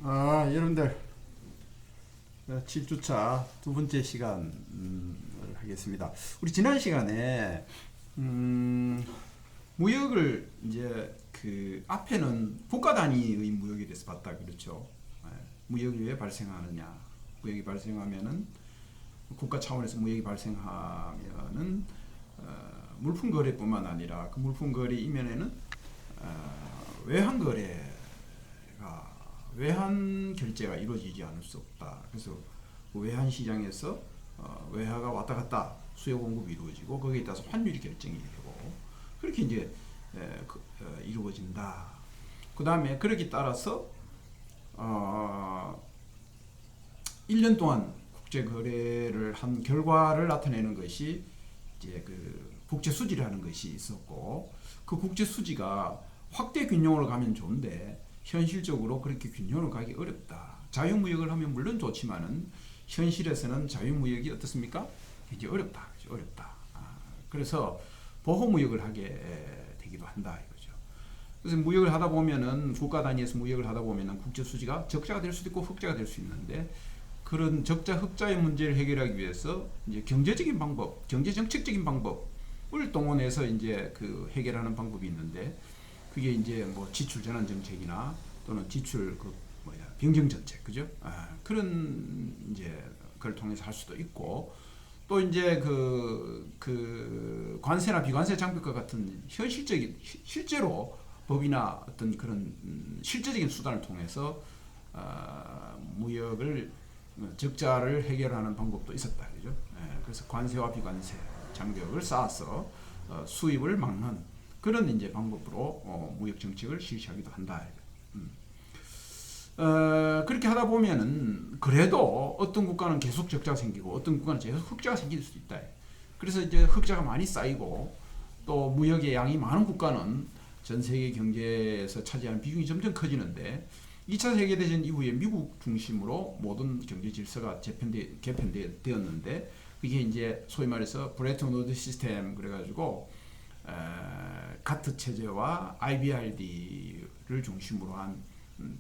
여러분들 7주차 두 번째 시간을 하겠습니다. 우리 지난 시간에 무역을 이제 그 앞에는 국가 단위의 무역에 대해서 봤다 그렇죠. 무역이 왜 발생하느냐? 무역이 발생하면은 국가 차원에서 무역이 발생하면은 물품 거래뿐만 아니라 그 물품 거래 이면에는 외환 거래가 외환 결제가 이루어지지 않을 수 없다. 그래서 그 외환 시장에서 외화가 왔다 갔다 수요 공급이 이루어지고 거기에 따라서 환율이 결정이 되고 그렇게 이제 이루어진다. 그 다음에 그렇게 따라서 1년 동안 국제 거래를 한 결과를 나타내는 것이 이제 그 국제 수지라는 것이 있었고 그 국제 수지가 확대 균형으로 가면 좋은데 현실적으로 그렇게 균형으로 가기 어렵다. 자유무역을 하면 물론 좋지만은 현실에서는 자유무역이 어떻습니까? 굉장히 어렵다. 어렵다. 그래서 보호무역을 하게 되기도 한다 이거죠. 그래서 무역을 하다 보면은 국가 단위에서 무역을 하다 보면은 국제 수지가 적자가 될 수도 있고 흑자가 될 수 있는데 그런 적자 흑자의 문제를 해결하기 위해서 이제 경제적인 방법, 경제 정책적인 방법을 동원해서 이제 그 해결하는 방법이 있는데 그게 이제 뭐 지출 전환 정책이나 또는 지출 변경 정책, 그죠? 그런 이제 그걸 통해서 할 수도 있고 또 이제 그 관세나 비관세 장벽과 같은 현실적인 실제로 법이나 어떤 그런 실제적인 수단을 통해서 무역을 적자를 해결하는 방법도 있었다, 그죠? 그래서 관세와 비관세 장벽을 쌓아서 수입을 막는 그런 이제 방법으로 무역 정책을 실시하기도 한다. 그렇게 하다 보면은 그래도 어떤 국가는 계속 적자가 생기고 어떤 국가는 계속 흑자가 생길 수도 있다. 그래서 이제 흑자가 많이 쌓이고 또 무역의 양이 많은 국가는 전 세계 경제에서 차지하는 비중이 점점 커지는데 2차 세계대전 이후에 미국 중심으로 모든 경제 질서가 개편되었는데 그게 이제 소위 말해서 브레튼 우드 시스템 그래가지고 가트 체제와 IBRD를 중심으로 한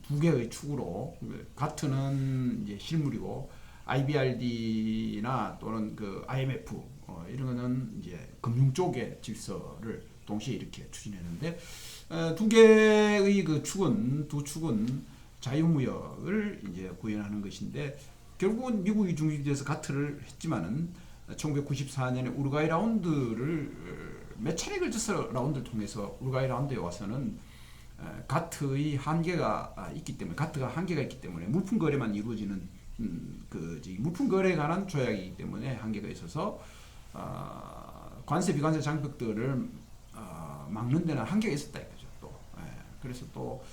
두 개의 축으로 가트는 이제 실물이고 IBRD나 또는 그 IMF 이런 거는 이제 금융 쪽의 질서를 동시에 이렇게 추진했는데 두 개의 그 두 축은 자유무역을 이제 구현하는 것인데 결국은 미국이 중심돼서 가트를 했지만은 1994년에 우루과이 라운드를 몇 차례 걸쳐서 라운드를 통해서 우루과이 라운드에 와서는 가트의 한계가 있기 때문에 가트가 한계가 있기 때문에 물품 거래만 이루어지는 물품 거래에 관한 조약이기 때문에 한계가 있어서 관세 비관세 장벽들을 막는 데는 한계가 있었다 이거죠. 또 그래서 또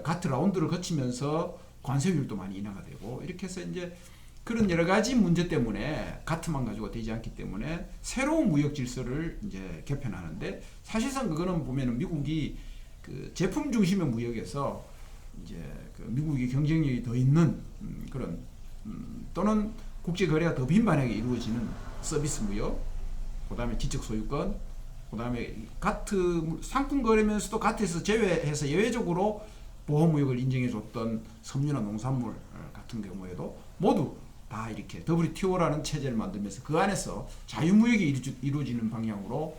가트 라운드를 거치면서 관세율도 많이 인하가 되고 이렇게 해서 이제 그런 여러 가지 문제 때문에 가트만 가지고 되지 않기 때문에 새로운 무역 질서를 이제 개편하는데 사실상 그거는 보면은 미국이 그 제품 중심의 무역에서 이제 그 미국이 경쟁력이 더 있는 그런 또는 국제 거래가 더 빈번하게 이루어지는 서비스 무역, 그다음에 지적 소유권, 그다음에 가트 상품 거래면서도 가트에서 제외해서 예외적으로 보호 무역을 인정해줬던 섬유나 농산물 같은 경우에도 모두 다 이렇게 WTO라는 체제를 만들면서 그 안에서 자유무역이 이루어지는 방향으로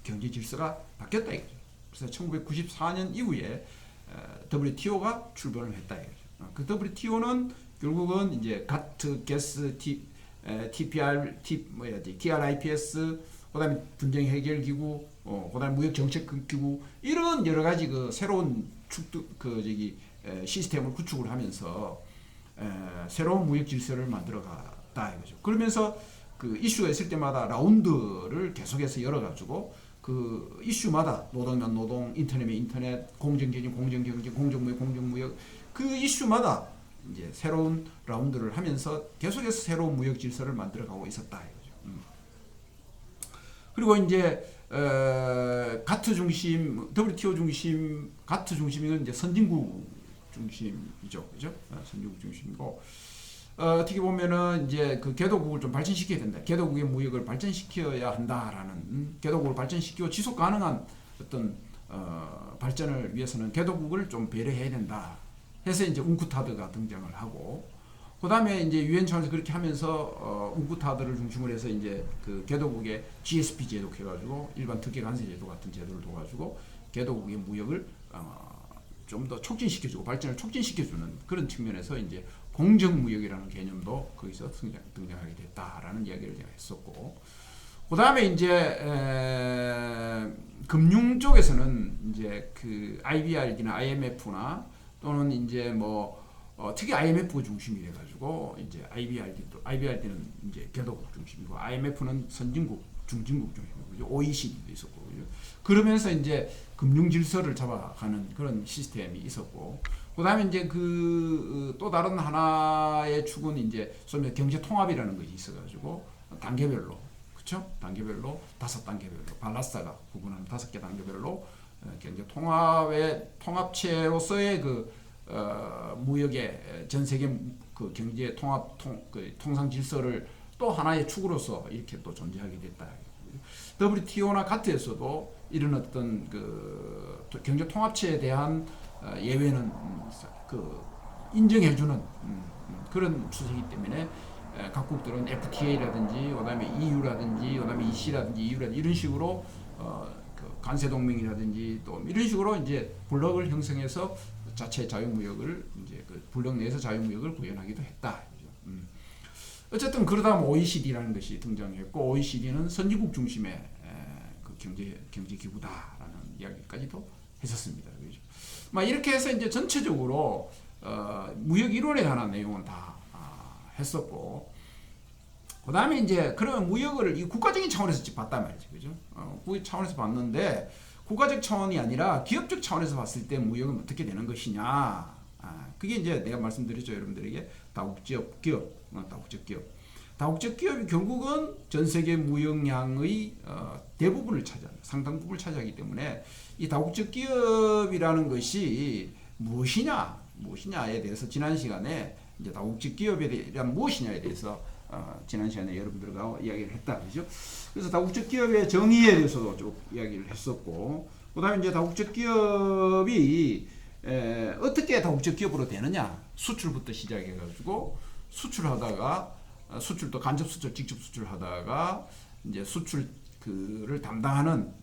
경제 질서가 바뀌었다 이거죠. 그래서 1994년 이후에 WTO가 출범을 했다 이거죠. 그 WTO는 결국은 이제 가트, 게스, TRIPS, 그다음에 분쟁 해결 기구, 그다음에 무역 정책 기구 이런 여러 가지 그 새로운 시스템을 구축을 하면서 새로운 무역 질서를 만들어 갔다 이거죠. 그러면서 그 이슈가 있을 때마다 라운드를 계속해서 열어가지고 그 이슈마다 노동면 노동, 인터넷면 인터넷, 공정경제, 공정경제, 공정무역, 공정무역 그 이슈마다 이제 새로운 라운드를 하면서 계속해서 새로운 무역 질서를 만들어가고 있었다 이거죠. 그리고 이제 가트 중심, WTO 중심, 가트 중심은 이제 선진국 중심이죠, 그죠? 선진국 중심이고 어떻게 보면은 이제 그 개도국을 좀 발전시켜야 된다. 개도국의 무역을 발전시켜야 한다라는 개도국을 발전시키고 지속 가능한 어떤 발전을 위해서는 개도국을 좀 배려해야 된다. 해서 이제 웅크타드가 등장을 하고, 그 다음에 이제 유엔 차원에서 그렇게 하면서 웅크타드를 중심으로 해서 이제 그 개도국의 GSP 제도 해가지고 일반 특혜 관세 제도 같은 제도를 둬가지고 개도국의 무역을 좀 더 촉진시켜주고 발전을 촉진시켜주는 그런 측면에서 이제 공정무역이라는 개념도 거기서 등장하게 됐다라는 이야기를 제가 했었고, 그 다음에 이제 금융 쪽에서는 이제 그 IBRD나 IMF나 또는 이제 뭐 특히 IMF가 중심이 돼가지고 이제 IBRD는 이제 개도국 중심이고 IMF는 선진국, 중진국 중심이고 OECD도 있었고, 그러면서 이제 금융 질서를 잡아가는 그런 시스템이 있었고, 그다음에 이제 그 또 다른 하나의 축은 이제 소위 경제 통합이라는 것이 있어가지고 단계별로, 그렇죠? 단계별로 5단계별로 발라사가 구분하는 5개 단계별로 경제 통합의 통합체로서의 그 무역의 전 세계 그 경제 통합 통상 질서를 또 하나의 축으로서 이렇게 또 존재하게 됐다. WTO나 가트에서도 이런 어떤 그 경제 통합체에 대한 예외는 그 인정해주는 그런 추세이기 때문에 각국들은 FTA라든지 그다음에 EU라든지 그다음에 EC라든지 EU라든지 이런 식으로 그 관세 동맹이라든지 또 이런 식으로 이제 블록을 형성해서 자체 자유무역을 이제 그 블록 내에서 자유무역을 구현하기도 했다. 어쨌든 그러다 보면 OECD라는 것이 등장했고, OECD는 선진국 중심의 그 경제 기구다라는 이야기까지도 했었습니다. 그렇죠? 막 이렇게 해서 이제 전체적으로 무역 이론에 관한 내용은 다 했었고, 그 다음에 이제 그러면 무역을 이 국가적인 차원에서 봤단 말이죠, 그죠? 국가 차원에서 봤는데 국가적 차원이 아니라 기업적 차원에서 봤을 때 무역은 어떻게 되는 것이냐? 그게 이제 내가 말씀드렸죠, 여러분들에게 다국적 기업, 다국적 기업이 결국은 전 세계 무역량의 대부분을 차지하는, 상당 부분을 차지하기 때문에 이 다국적 기업이라는 것이 무엇이냐에 대해서 지난 시간에 이제 다국적 기업에 대한 무엇이냐에 대해서 지난 시간에 여러분들과 이야기를 했다, 그죠? 그래서 다국적 기업의 정의에 대해서도 좀 이야기를 했었고, 그다음에 이제 다국적 기업이 어떻게 다국적 기업으로 되느냐, 수출부터 시작해가지고 수출하다가 수출도 간접 수출, 직접 수출하다가 이제 수출을 담당하는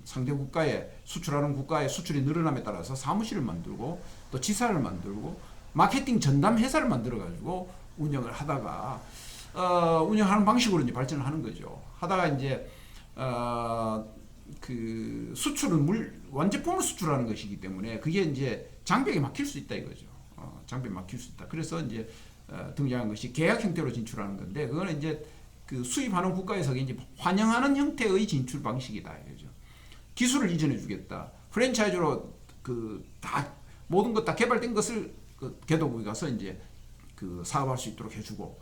상대 국가에 수출하는 국가의 수출이 늘어남에 따라서 사무실을 만들고 또 지사를 만들고 마케팅 전담 회사를 만들어 가지고 운영을 하다가 운영하는 방식으로 이제 발전을 하는 거죠. 하다가 이제 그 수출은 완제품을 수출하는 것이기 때문에 그게 이제 장벽에 막힐 수 있다 이거죠. 장벽에 막힐 수 있다. 그래서 이제 등장한 것이 계약 형태로 진출하는 건데, 그거는 이제 그 수입하는 국가에서 이제 환영하는 형태의 진출 방식이다 이거죠. 기술을 이전해 주겠다. 프랜차이즈로 그 다 모든 것 다 개발된 것을 그 개도국에 가서 이제 그 사업할 수 있도록 해주고,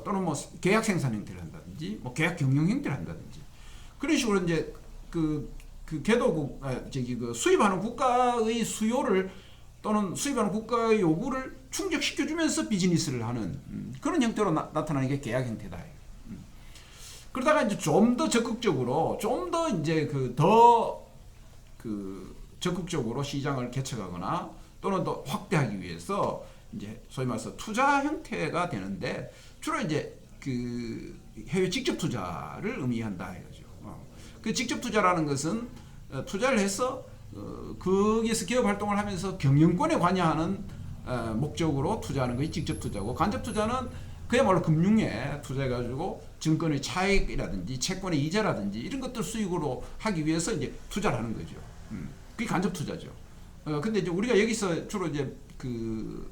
또는 뭐 계약 생산 형태를 한다든지, 뭐 계약 경영 형태를 한다든지, 그런 식으로 이제 그 개도국 그 수입하는 국가의 수요를 또는 수입하는 국가의 요구를 충족시켜주면서 비즈니스를 하는 그런 형태로 나타나는 게 계약 형태다. 그러다가 이제 좀 더 적극적으로, 좀 더 이제 그 적극적으로 시장을 개척하거나 또는 더 확대하기 위해서 이제 소위 말해서 투자 형태가 되는데, 주로 이제 그 해외 직접 투자를 의미한다 이거죠. 그 직접 투자라는 것은 투자를 해서 거기에서 기업 활동을 하면서 경영권에 관여하는 목적으로 투자하는 것이 직접 투자고, 간접 투자는 그야말로 금융에 투자해가지고 증권의 차익이라든지 채권의 이자라든지 이런 것들 수익으로 하기 위해서 이제 투자를 하는 거죠. 그게 간접 투자죠. 근데 이제 우리가 여기서 주로 이제 그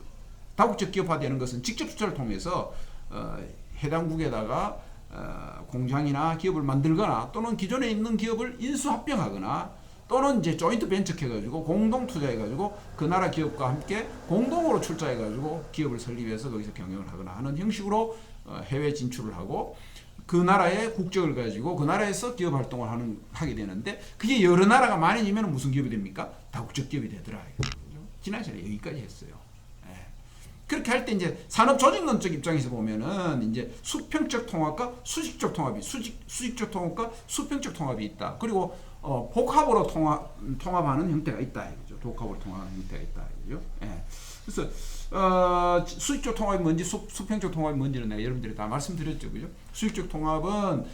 다국적 기업화되는 것은 직접 투자를 통해서 해당국에다가 공장이나 기업을 만들거나 또는 기존에 있는 기업을 인수합병하거나 또는 이제 조인트 벤처 해가지고 공동 투자해가지고 그 나라 기업과 함께 공동으로 출자해가지고 기업을 설립해서 거기서 경영을 하거나 하는 형식으로 해외 진출을 하고 그 나라의 국적을 가지고 그 나라에서 기업 활동을 하게 되는데, 그게 여러 나라가 많아지면 무슨 기업이 됩니까? 다국적 기업이 되더라. 지난 시간에 여기까지 했어요. 그렇게 할 때 이제 산업조직론적 입장에서 보면은 이제 수평적 통합과 수직적 통합이 수직적 통합과 수평적 통합이 있다. 그리고 복합으로 통합하는 형태가 있다 이거죠. 복합으로 통합하는 형태가 있다 이거죠. 예. 그래서 수익적 통합이 뭔지 수평적 통합이 뭔지는 내가 여러분들이 다 말씀드렸죠, 그죠? 수익적 통합은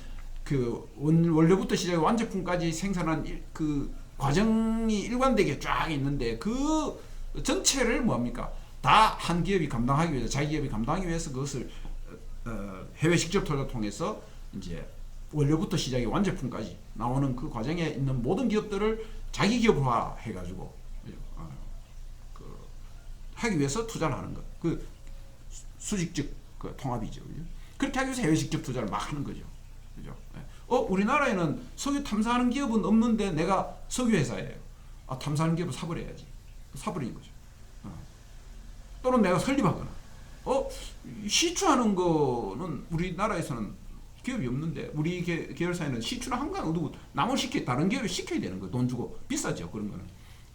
그 원료부터 시작해 완제품까지 생산한 그 과정이 일관되게 쫙 있는데 그 전체를 뭐합니까? 다 한 기업이 감당하기 위해서 자기 기업이 감당하기 위해서 그것을 해외 직접 투자를 통해서 이제 원료부터 시작해 완제품까지 나오는 그 과정에 있는 모든 기업들을 자기 기업화 해가지고 하기 위해서 투자를 하는 것. 그 수직적 그 통합이죠. 그죠? 그렇게 하기 위해서 해외 직접 투자를 막 하는 거죠. 그죠? 우리나라에는 석유 탐사하는 기업은 없는데 내가 석유 회사예요. 탐사하는 기업을 사버려야지. 사버린 거죠. 또는 내가 설립하거나. 시추하는 거는 우리나라에서는 기업이 없는데 우리 계열사에는 시추를 한 건 어두고 남을 다른 기업에 시켜야 되는 거예요. 돈 주고 비싸죠. 그런 거는.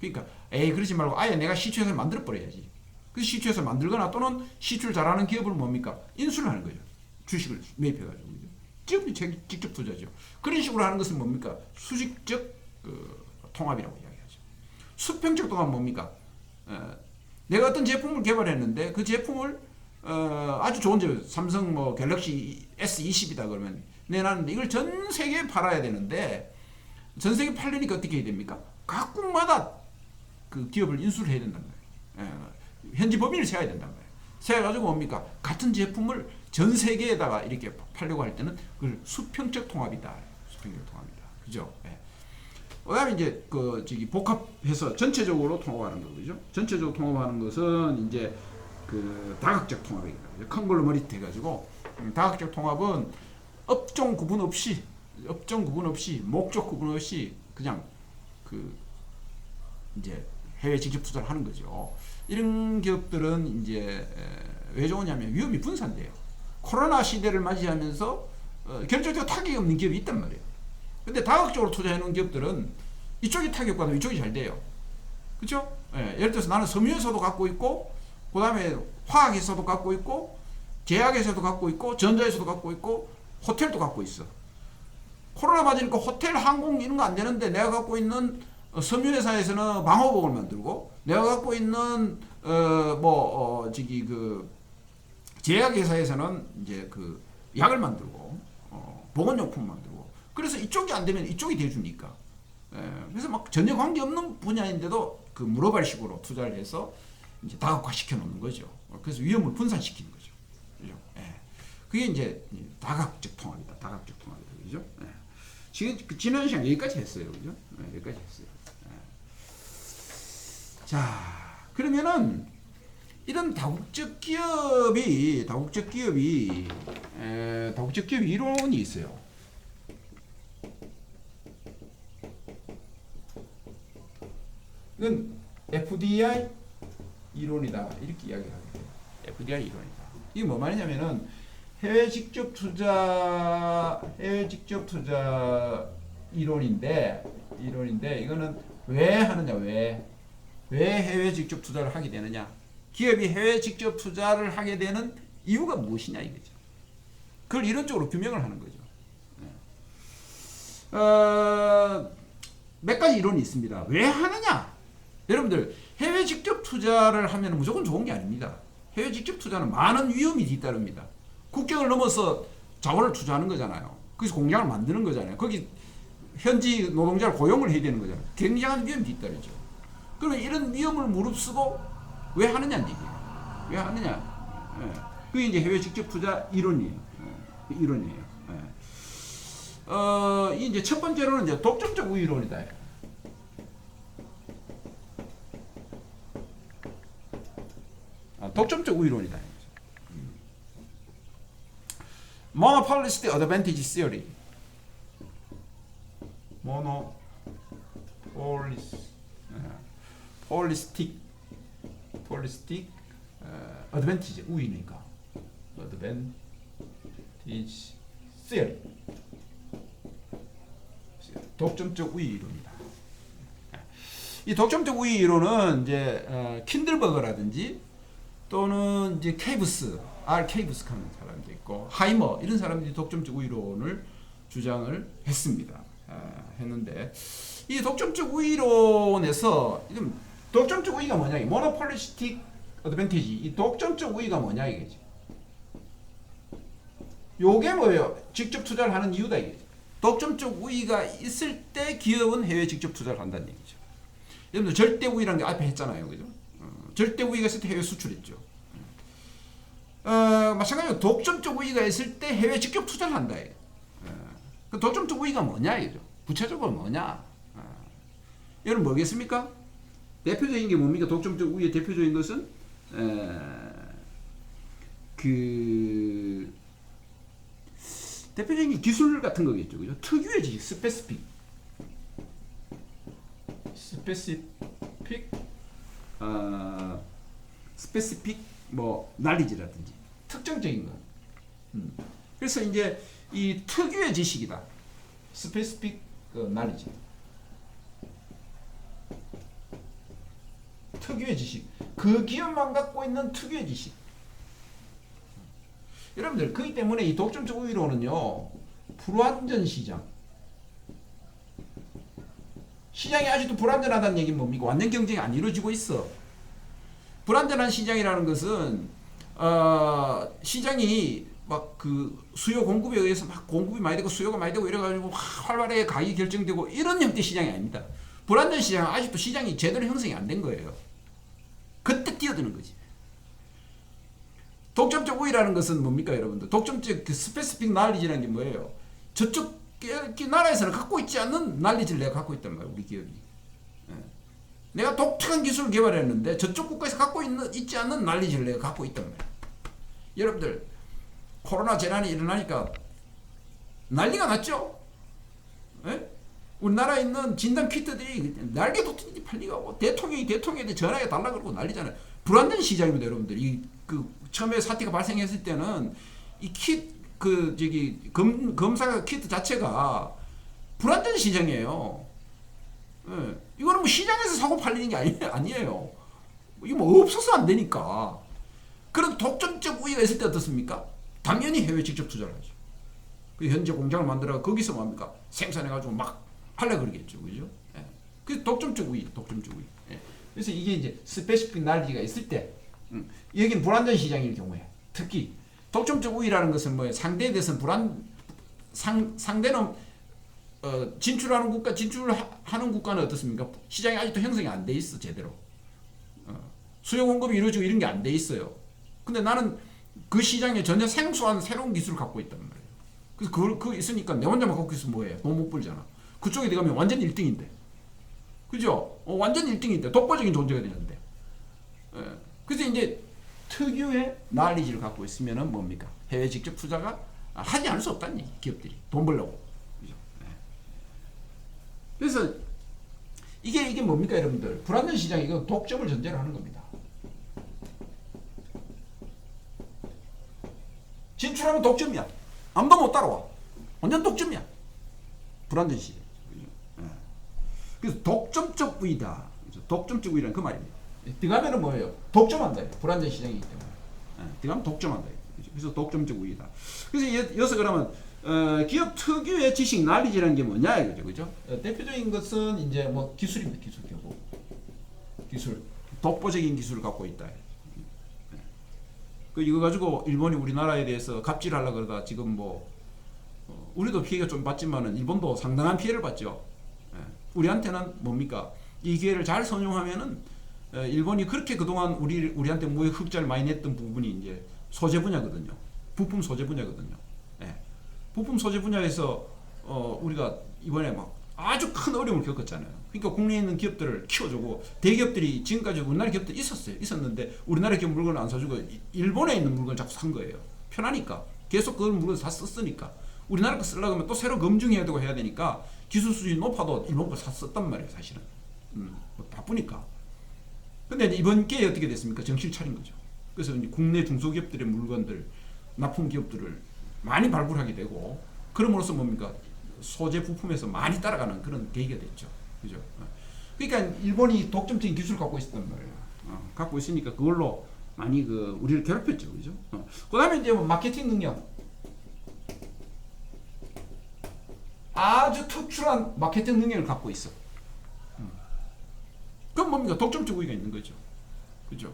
그러니까 그러지 말고 아예 내가 시추회사를 만들어 버려야지. 그 시추회사를 만들거나 또는 시추를 잘하는 기업을 뭡니까? 인수를 하는 거죠. 주식을 매입해가지고. 기업이 직접 투자죠. 그런 식으로 하는 것은 뭡니까? 수직적 통합이라고 이야기하죠. 수평적 통합은 뭡니까? 내가 어떤 제품을 개발했는데 그 제품을 아주 좋은 제품, 삼성 뭐 갤럭시 S20이다 그러면 내놨는데 이걸 전 세계에 팔아야 되는데 전 세계에 팔려니까 어떻게 해야 됩니까? 각국마다 그 기업을 인수를 해야 된단 말이에요. 현지 법인을 세워야 된단 말이에요. 세워가지고 뭡니까? 같은 제품을 전 세계에다가 이렇게 팔려고 할 때는 그걸 수평적 통합이다. 수평적 통합이다. 그죠? 그 다음에 이제 복합해서 전체적으로 통합하는 거죠. 전체적으로 통합하는 것은 이제 그 다각적 통합이에요. 컨글로머리트 해가지고 다각적 통합은 업종 구분 없이 목적 구분 없이 그냥 그 이제 해외 직접 투자를 하는 거죠. 이런 기업들은 이제 왜 좋으냐면 위험이 분산돼요. 코로나 시대를 맞이하면서 결정적으로 타격이 없는 기업이 있단 말이에요. 근데 다각적으로 투자해 놓은 기업들은 이쪽이 타격받으면 이쪽이 잘 돼요. 그렇죠? 예를 들어서 나는 섬유에서도 갖고 있고 그 다음에 화학에서도 갖고 있고 제약에서도 갖고 있고 전자에서도 갖고 있고 호텔도 갖고 있어. 코로나 맞으니까 호텔, 항공 이런 거 안 되는데 내가 갖고 있는 섬유회사에서는 방호복을 만들고 내가 갖고 있는 제약회사에서는 이제 그 약을 만들고 보건용품 만들고 그래서 이쪽이 안 되면 이쪽이 돼주니까 그래서 막 전혀 관계 없는 분야인데도 그 물어발식으로 투자를 해서 이제 다각화 시켜 놓는 거죠. 그래서 위험을 분산시키는 거죠. 그죠? 그게 이제 다각적 통합이다. 다각적 통합이다. 그죠? 지금 지난 시간 여기까지 했어요. 그죠? 여기까지 했어요. 자, 그러면은 이런 다국적 기업이 이론이 있어요. 이건 FDI 이론이다 이렇게 이야기하게 돼요. FDI 이론이다. 이게 뭐 말이냐면은 해외 직접 투자 이론인데 이거는 왜 하느냐 왜 해외 직접 투자를 하게 되느냐 기업이 해외 직접 투자를 하게 되는 이유가 무엇이냐 이거죠. 그걸 이론적으로 규명을 하는 거죠. 몇 가지 이론이 있습니다. 왜 하느냐? 여러분들 해외 직접 투자를 하면 무조건 좋은 게 아닙니다. 해외 직접 투자는 많은 위험이 뒤따릅니다. 국경을 넘어서 자원을 투자하는 거잖아요. 거기서 공장을 만드는 거잖아요. 거기 현지 노동자를 고용을 해야 되는 거잖아요. 굉장한 위험이 뒤따르죠. 그러면 이런 위험을 무릅쓰고 왜 하느냐는 얘기예요. 왜 하느냐? 그게 이제 해외 직접 투자 이론이에요. 이론이에요. 이제 첫 번째로는 이제 독점적 우위론이다. 독점적 우위론이다. Monopolistic advantage theory. Polistic advantage 우위니까 advantage theory. 독점적 우위 이론이다. 이 독점적 우위 이론은 이제 킨들버거라든지 또는 이제 케이브스, 케이브스 하는 사람도 있고 하이머 이런 사람들이 독점적 우위론을 주장을 했습니다. 했는데 이 독점적 우위론에서 독점적 우위가 뭐냐? 모노폴리스틱 어드밴티지. 이 독점적 우위가 뭐냐 이게지. 요게 뭐예요? 직접 투자를 하는 이유다 이게. 독점적 우위가 있을 때 기업은 해외 직접 투자를 한다는 얘기죠. 여러분들 절대 우위라는 게 앞에 했잖아요, 그죠? 절대 우위가 있을 때 해외 수출했죠. 마찬가지로 독점적 우위가 있을 때 해외 직접 투자를 한다. 그 독점적 우위가 뭐냐 이죠. 구체적으로 뭐냐? 여러분 뭐겠습니까? 대표적인 게 뭡니까? 독점적 우위의 대표적인 것은 그 대표적인 기술 같은 거겠죠, 그죠? 특유의 지식, 스페시픽 뭐 날리지라든지 특정적인 거. 그래서 이제 이 특유의 지식이다. 스페시픽 날리지. 특유의 지식. 그 기업만 갖고 있는 특유의 지식. 여러분들 그렇기 때문에 이 독점적 우위론은요, 불완전 시장. 시장이 아직도 불완전하다는 얘기는 뭡니까? 완전 경쟁이 안 이루어지고 있어. 불완전한 시장이라는 것은 시장이 막 그 수요 공급에 의해서 막 공급이 많이 되고 수요가 많이 되고 이래가지고 활발하게 가격이 결정되고 이런 형태 시장이 아닙니다. 불완전 시장은 아직도 시장이 제대로 형성이 안 된 거예요. 그때 뛰어드는 거지. 독점적 우위라는 것은 뭡니까, 여러분들? 독점적 그 스페시픽 날리지라는 게 뭐예요? 저쪽 나라에서는 갖고 있지 않는 날리지를 내가 갖고 있단 말이야, 우리 기업이. 내가 독특한 기술을 개발했는데 저쪽 국가에서 있지 않는 날리지를 내가 갖고 있단 말이야. 여러분들 코로나 재난이 일어나니까 난리가 났죠? 에? 우리나라에 있는 진단 키트들이 날개 돋듯이 팔리고 대통령한테 전화해 달라 그러고 난리잖아요. 불완전 시장입니다, 여러분들. 처음에 사태가 발생했을 때는 검사 키트 자체가 불완전 시장이에요. 예. 이거는 뭐 시장에서 사고 팔리는 게 아니에요. 이거 뭐 없어서 안 되니까. 그런 독점적 우위가 있을 때 어떻습니까? 당연히 해외 직접 투자를 하죠. 그 현재 공장을 만들어 거기서 뭡니까? 생산해가지고 막 하려 그러겠죠, 그죠? 예. 그 독점적 우위. 예. 그래서 이게 이제 스페시픽 날리지가 있을 때, 여기는 불완전 시장일 경우에 특히 독점적 우위라는 것은 뭐예요? 상대에 대해서는 상대는 진출하는 국가는 어떻습니까? 시장이 아직도 형성이 안 돼 있어, 제대로. 수요 공급이 이루어지고 이런 게 안 돼 있어요. 근데 나는 그 시장에 전혀 생소한 새로운 기술을 갖고 있단 말이에요. 그래서 그거 있으니까 내 혼자만 갖고 있으면 뭐해? 돈 못 벌잖아. 그쪽에 들어가면 완전 1등인데. 그죠? 완전 1등인데. 독보적인 존재가 되는데. 예. 그래서 이제 특유의 날리지를 갖고 있으면은 뭡니까? 해외 직접 투자가 하지 않을 수 없다는 얘기, 기업들이. 돈 벌려고. 그죠? 예. 그래서 이게 뭡니까, 여러분들? 불완전 시장, 이거 독점을 전제로 하는 겁니다. 진출하면 독점이야. 아무도 못 따라와. 완전 독점이야. 불완전 시장. 예. 그래서 독점적 우위다. 독점적 우위라는 그 말입니다. 들어가면은 뭐예요? 독점한다. 불완전 시장이기 때문에. 들어가면 독점한다. 그래서 독점적 우위다. 그래서 여기서 그러면 기업 특유의 지식 날리지라는 게 뭐냐 이거죠, 그죠? 대표적인 것은 이제 뭐 기술입니다. 기술. 독보적인 기술을 갖고 있다. 이거 가지고 일본이 우리나라에 대해서 갑질하려고 그러다 지금 뭐 우리도 피해가 좀 받지만은 일본도 상당한 피해를 봤죠. 우리한테는 뭡니까? 이 기회를 잘 선용하면은 일본이 그렇게 그동안 우리한테 무역 흑자를 많이 냈던 부분이 이제 소재 분야거든요. 부품 소재 분야거든요. 부품 소재 분야에서 우리가 이번에 막 아주 큰 어려움을 겪었잖아요. 그러니까 국내에 있는 기업들을 키워주고 대기업들이 지금까지 우리나라 기업들 있었는데 우리나라 기업 물건을 안 사주고 일본에 있는 물건을 자꾸 산 거예요. 편하니까. 계속 그 물건을 다 썼으니까. 우리나라 거 쓰려고 하면 또 새로 검증해야 되고 해야 되니까 기술 수준이 높아도 일본 거 썼단 말이에요, 사실은. 뭐 바쁘니까. 근데 이번 기회에 어떻게 됐습니까? 정신 차린 거죠. 그래서 이제 국내 중소기업들의 물건들, 납품 기업들을 많이 발굴하게 되고, 그럼으로써 뭡니까? 소재 부품에서 많이 따라가는 그런 계기가 됐죠. 그죠? 그러니까 일본이 독점적인 기술을 갖고 있었단 말이에요. 갖고 있으니까 그걸로 많이 우리를 괴롭혔죠. 그죠? 그 다음에 이제 뭐 마케팅 능력. 아주 특출한 마케팅 능력을 갖고 있어. 그럼 뭡니까? 독점적 우위가 있는 거죠. 그죠?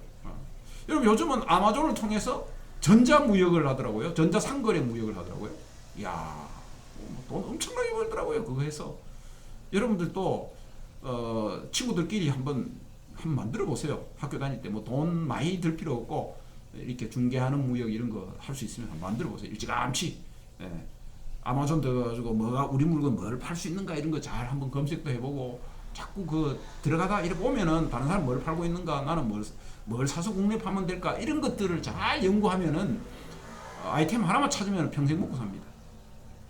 여러분 요즘은 아마존을 통해서 전자무역을 하더라고요. 전자상거래 무역을 하더라고요. 이야, 돈 엄청나게 벌더라고요. 그거 해서. 여러분들도 친구들끼리 한번 만들어 보세요. 학교 다닐 때 뭐 돈 많이 들 필요 없고 이렇게 중개하는 무역 이런 거 할 수 있으면 한번 만들어 보세요. 일찌감치. 예. 아마존 들어가지고 뭐가 우리 물건 뭘 팔 수 있는가 이런 거 잘 한번 검색도 해보고 자꾸 그 들어가다 이렇게 보면은 다른 사람 뭘 팔고 있는가 나는 뭘 사서 국내 파면 될까 이런 것들을 잘 연구하면은 아이템 하나만 찾으면 평생 먹고 삽니다.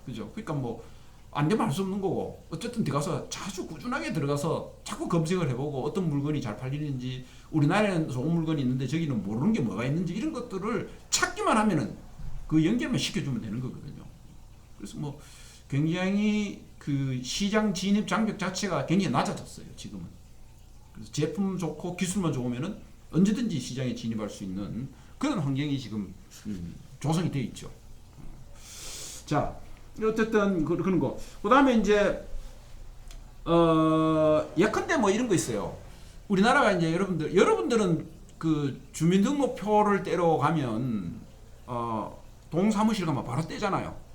그죠? 그러니까 뭐 안 되면 할 수 없는 거고 어쨌든 들어가서 자주 꾸준하게 들어가서 자꾸 검색을 해보고 어떤 물건이 잘 팔리는지 우리나라에는 좋은 물건이 있는데 저기는 모르는 게 뭐가 있는지 이런 것들을 찾기만 하면은 그 연결만 시켜주면 되는 거거든요. 그래서 뭐 굉장히 그 시장 진입 장벽 자체가 굉장히 낮아졌어요. 지금은. 그래서 제품 좋고 기술만 좋으면은 언제든지 시장에 진입할 수 있는 그런 환경이 지금 조성이 되어 있죠. 자, 어쨌든 그런 거. 그다음에 이제 예컨대 뭐 이런 거 있어요. 우리나라가 이제 여러분들은 그 주민등록표를 떼러 가면 동사무실 가면 바로 떼잖아요.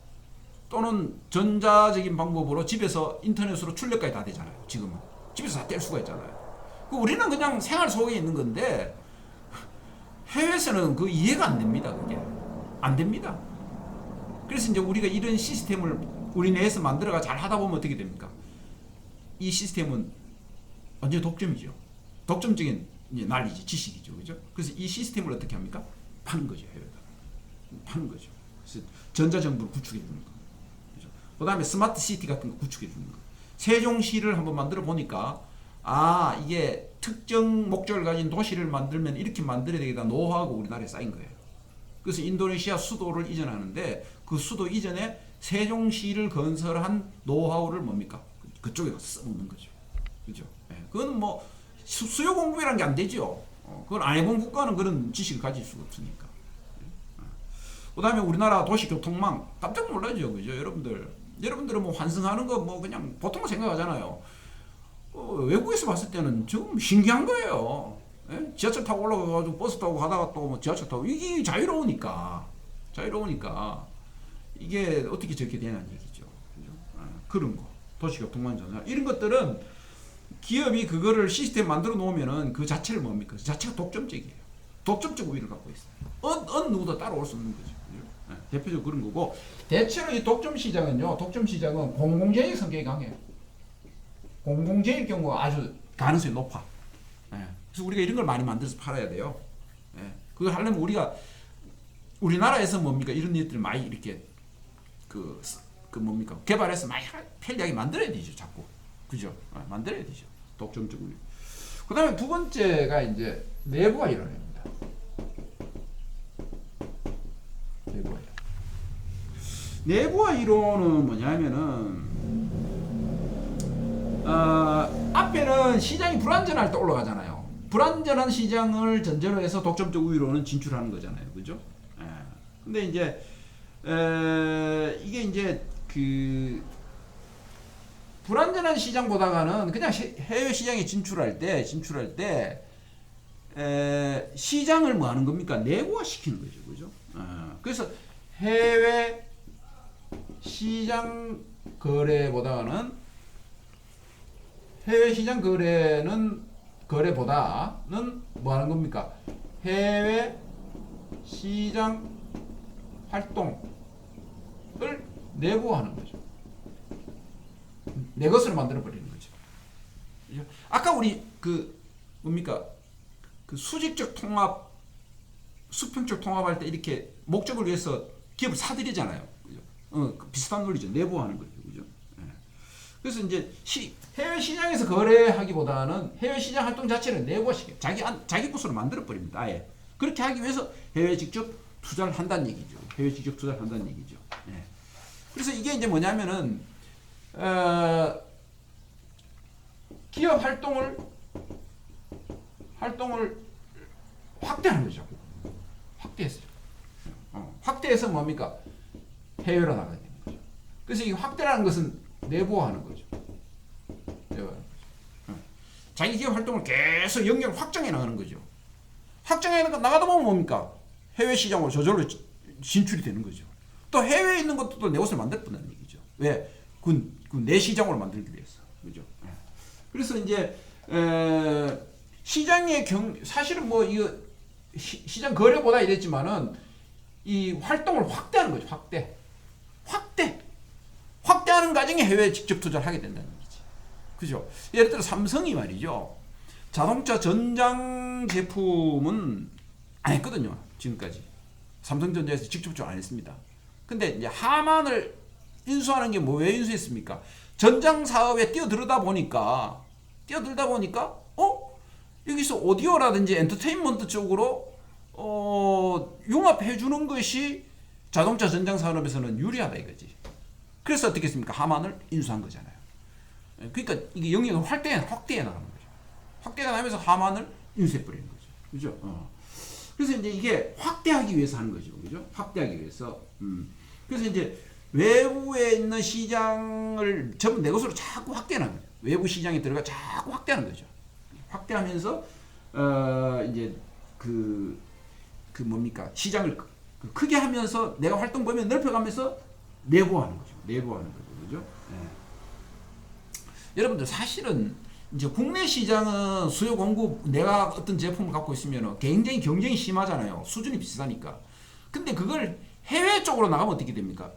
또는 전자적인 방법으로 집에서 인터넷으로 출력까지 다 되잖아요. 지금은 집에서 다 뗄 수가 있잖아요. 우리는 그냥 생활 속에 있는 건데 해외에서는 그 이해가 안 됩니다. 그게 안 됩니다. 그래서 이제 우리가 이런 시스템을 우리 내에서 만들어가 잘 하다 보면 어떻게 됩니까? 이 시스템은 완전 독점이죠. 독점적인 이제 난리지, 지식이죠, 그죠? 그래서 이 시스템을 어떻게 합니까? 파는 거죠, 해외에다. 파는 거죠. 그래서 전자정부를 구축해 주는 거. 그죠? 그다음에 스마트 시티 같은 거 구축해 주는 거. 세종시를 한번 만들어 보니까 이게 특정 목적을 가진 도시를 만들면 이렇게 만들어야 되겠다 노하우가 우리나라에 쌓인 거예요. 그래서 인도네시아 수도를 이전하는데 그 수도 이전에 세종시를 건설한 노하우를 뭡니까? 그쪽에 가서 써먹는 거죠. 그죠? 예. 그건 뭐 수요 공급이라는 게 안 되죠. 그걸 안 해본 국가는 그런 지식을 가질 수가 없으니까. 그 다음에 우리나라 도시교통망 깜짝 놀라죠. 그죠? 여러분들은 뭐 환승하는 거 뭐 그냥 보통 생각하잖아요. 외국에서 봤을 때는 좀 신기한 거예요. 예? 지하철 타고 올라가가지고 버스 타고 가다가 또 뭐 지하철 타고 이게 자유로우니까 이게 어떻게 저렇게 되냐는 얘기죠. 그죠? 그런 거 도시교통망 전환 이런 것들은 기업이 그거를 시스템 만들어 놓으면은 그 자체를 뭡니까? 그 자체가 독점적이에요. 독점적 우위를 갖고 있어요. 어느 누구도 따라올 수 없는 거죠. 그죠? 대표적으로 그런 거고 대체로 이 독점 시장은 공공재의 성격이 강해요. 공공재일 경우 아주 가능성이 높아. 그래서 우리가 이런 걸 많이 만들어서 팔아야 돼요. 그걸 하려면 우리나라에서 뭡니까 이런 일들을 많이 이렇게 그 뭡니까 개발해서 많이 편리하게 만들어야 되죠. 자꾸 그죠? 만들어야 되죠. 독점적으로. 그다음에 두 번째가 이제 내부화 이론입니다. 내부화 이론은 뭐냐면은 앞에는 시장이 불안전할 때 올라가잖아요. 불안전한 시장을 전제로 해서 독점적 우위로는 진출하는 거잖아요. 그죠? 근데 이제 이게 이제 그 불안전한 시장보다는 그냥 해외 시장에 진출할 때 시장을 뭐 하는 겁니까? 내부화 시키는 거죠. 그죠? 그래서 해외 시장 거래보다는 뭐 하는 겁니까? 해외 시장 활동을 내부화하는 거죠. 내 것으로 만들어 버리는 거죠. 아까 우리 그 뭡니까? 그 수직적 통합, 수평적 통합할 때 이렇게 목적을 위해서 기업을 사들이잖아요. 그죠? 비슷한 논리죠. 내부화하는 거죠. 그죠? 그래서 이제 해외 시장에서 거래하기보다는 해외 시장 활동 자체를 내부화시켜 자기 것으로 만들어 버립니다. 아예 그렇게 하기 위해서 해외 직접 투자를 한다는 얘기죠. 그래서 이게 이제 뭐냐면은 기업 활동을 확대하는 거죠. 확대해서 뭡니까? 해외로 나가게 되는 거죠. 그래서 이 확대라는 것은 내부화하는 거죠. 내부화하는 거죠. 자기 기업 활동을 계속 영역을 확장해 나가는 거죠. 확장해 나가다 보면 뭡니까? 해외 시장으로 저절로 진출이 되는 거죠. 또 해외에 있는 것도 또 내 옷을 만들 뿐다는 얘기죠. 왜? 내 시장으로 만들기 위해서. 그죠? 그래서 이제 시장의 사실은 뭐 이거 시장 거래보다 이랬지만은 이 활동을 확대하는 거죠. 확대하는 과정에 해외에 직접 투자를 하게 된다는 얘기지. 그죠? 예를 들어 삼성이 말이죠. 자동차 전장 제품은 안 했거든요. 지금까지. 삼성전자에서 직접적으로 안 했습니다. 근데 이제 하만을 인수하는 게 뭐 왜 인수했습니까? 전장 사업에 뛰어들다 보니까 여기서 오디오라든지 엔터테인먼트 쪽으로 융합해 주는 것이 자동차 전장 산업에서는 유리하다 이거지. 그래서 어떻게 했습니까? 하만을 인수한 거잖아요. 그러니까 이게 영역을 확대해 나가는 거죠. 확대가 나면서 하만을 인수해 버리는 거죠. 그죠? 그래서 이제 이게 확대하기 위해서 하는 거죠. 그죠? 확대하기 위해서. 그래서 이제 외부에 있는 시장을 전부 내 것으로 자꾸 확대하는 거죠. 외부 시장에 들어가 자꾸 확대하는 거죠. 확대하면서 이제 그 뭡니까? 시장을 크게 하면서 내가 활동 범위를 넓혀가면서 내부화하는 거죠. 그죠? 여러분들 사실은 이제 국내 시장은 수요 공급 내가 어떤 제품을 갖고 있으면 굉장히 경쟁이 심하잖아요. 수준이 비싸니까. 근데 그걸 해외 쪽으로 나가면 어떻게 됩니까?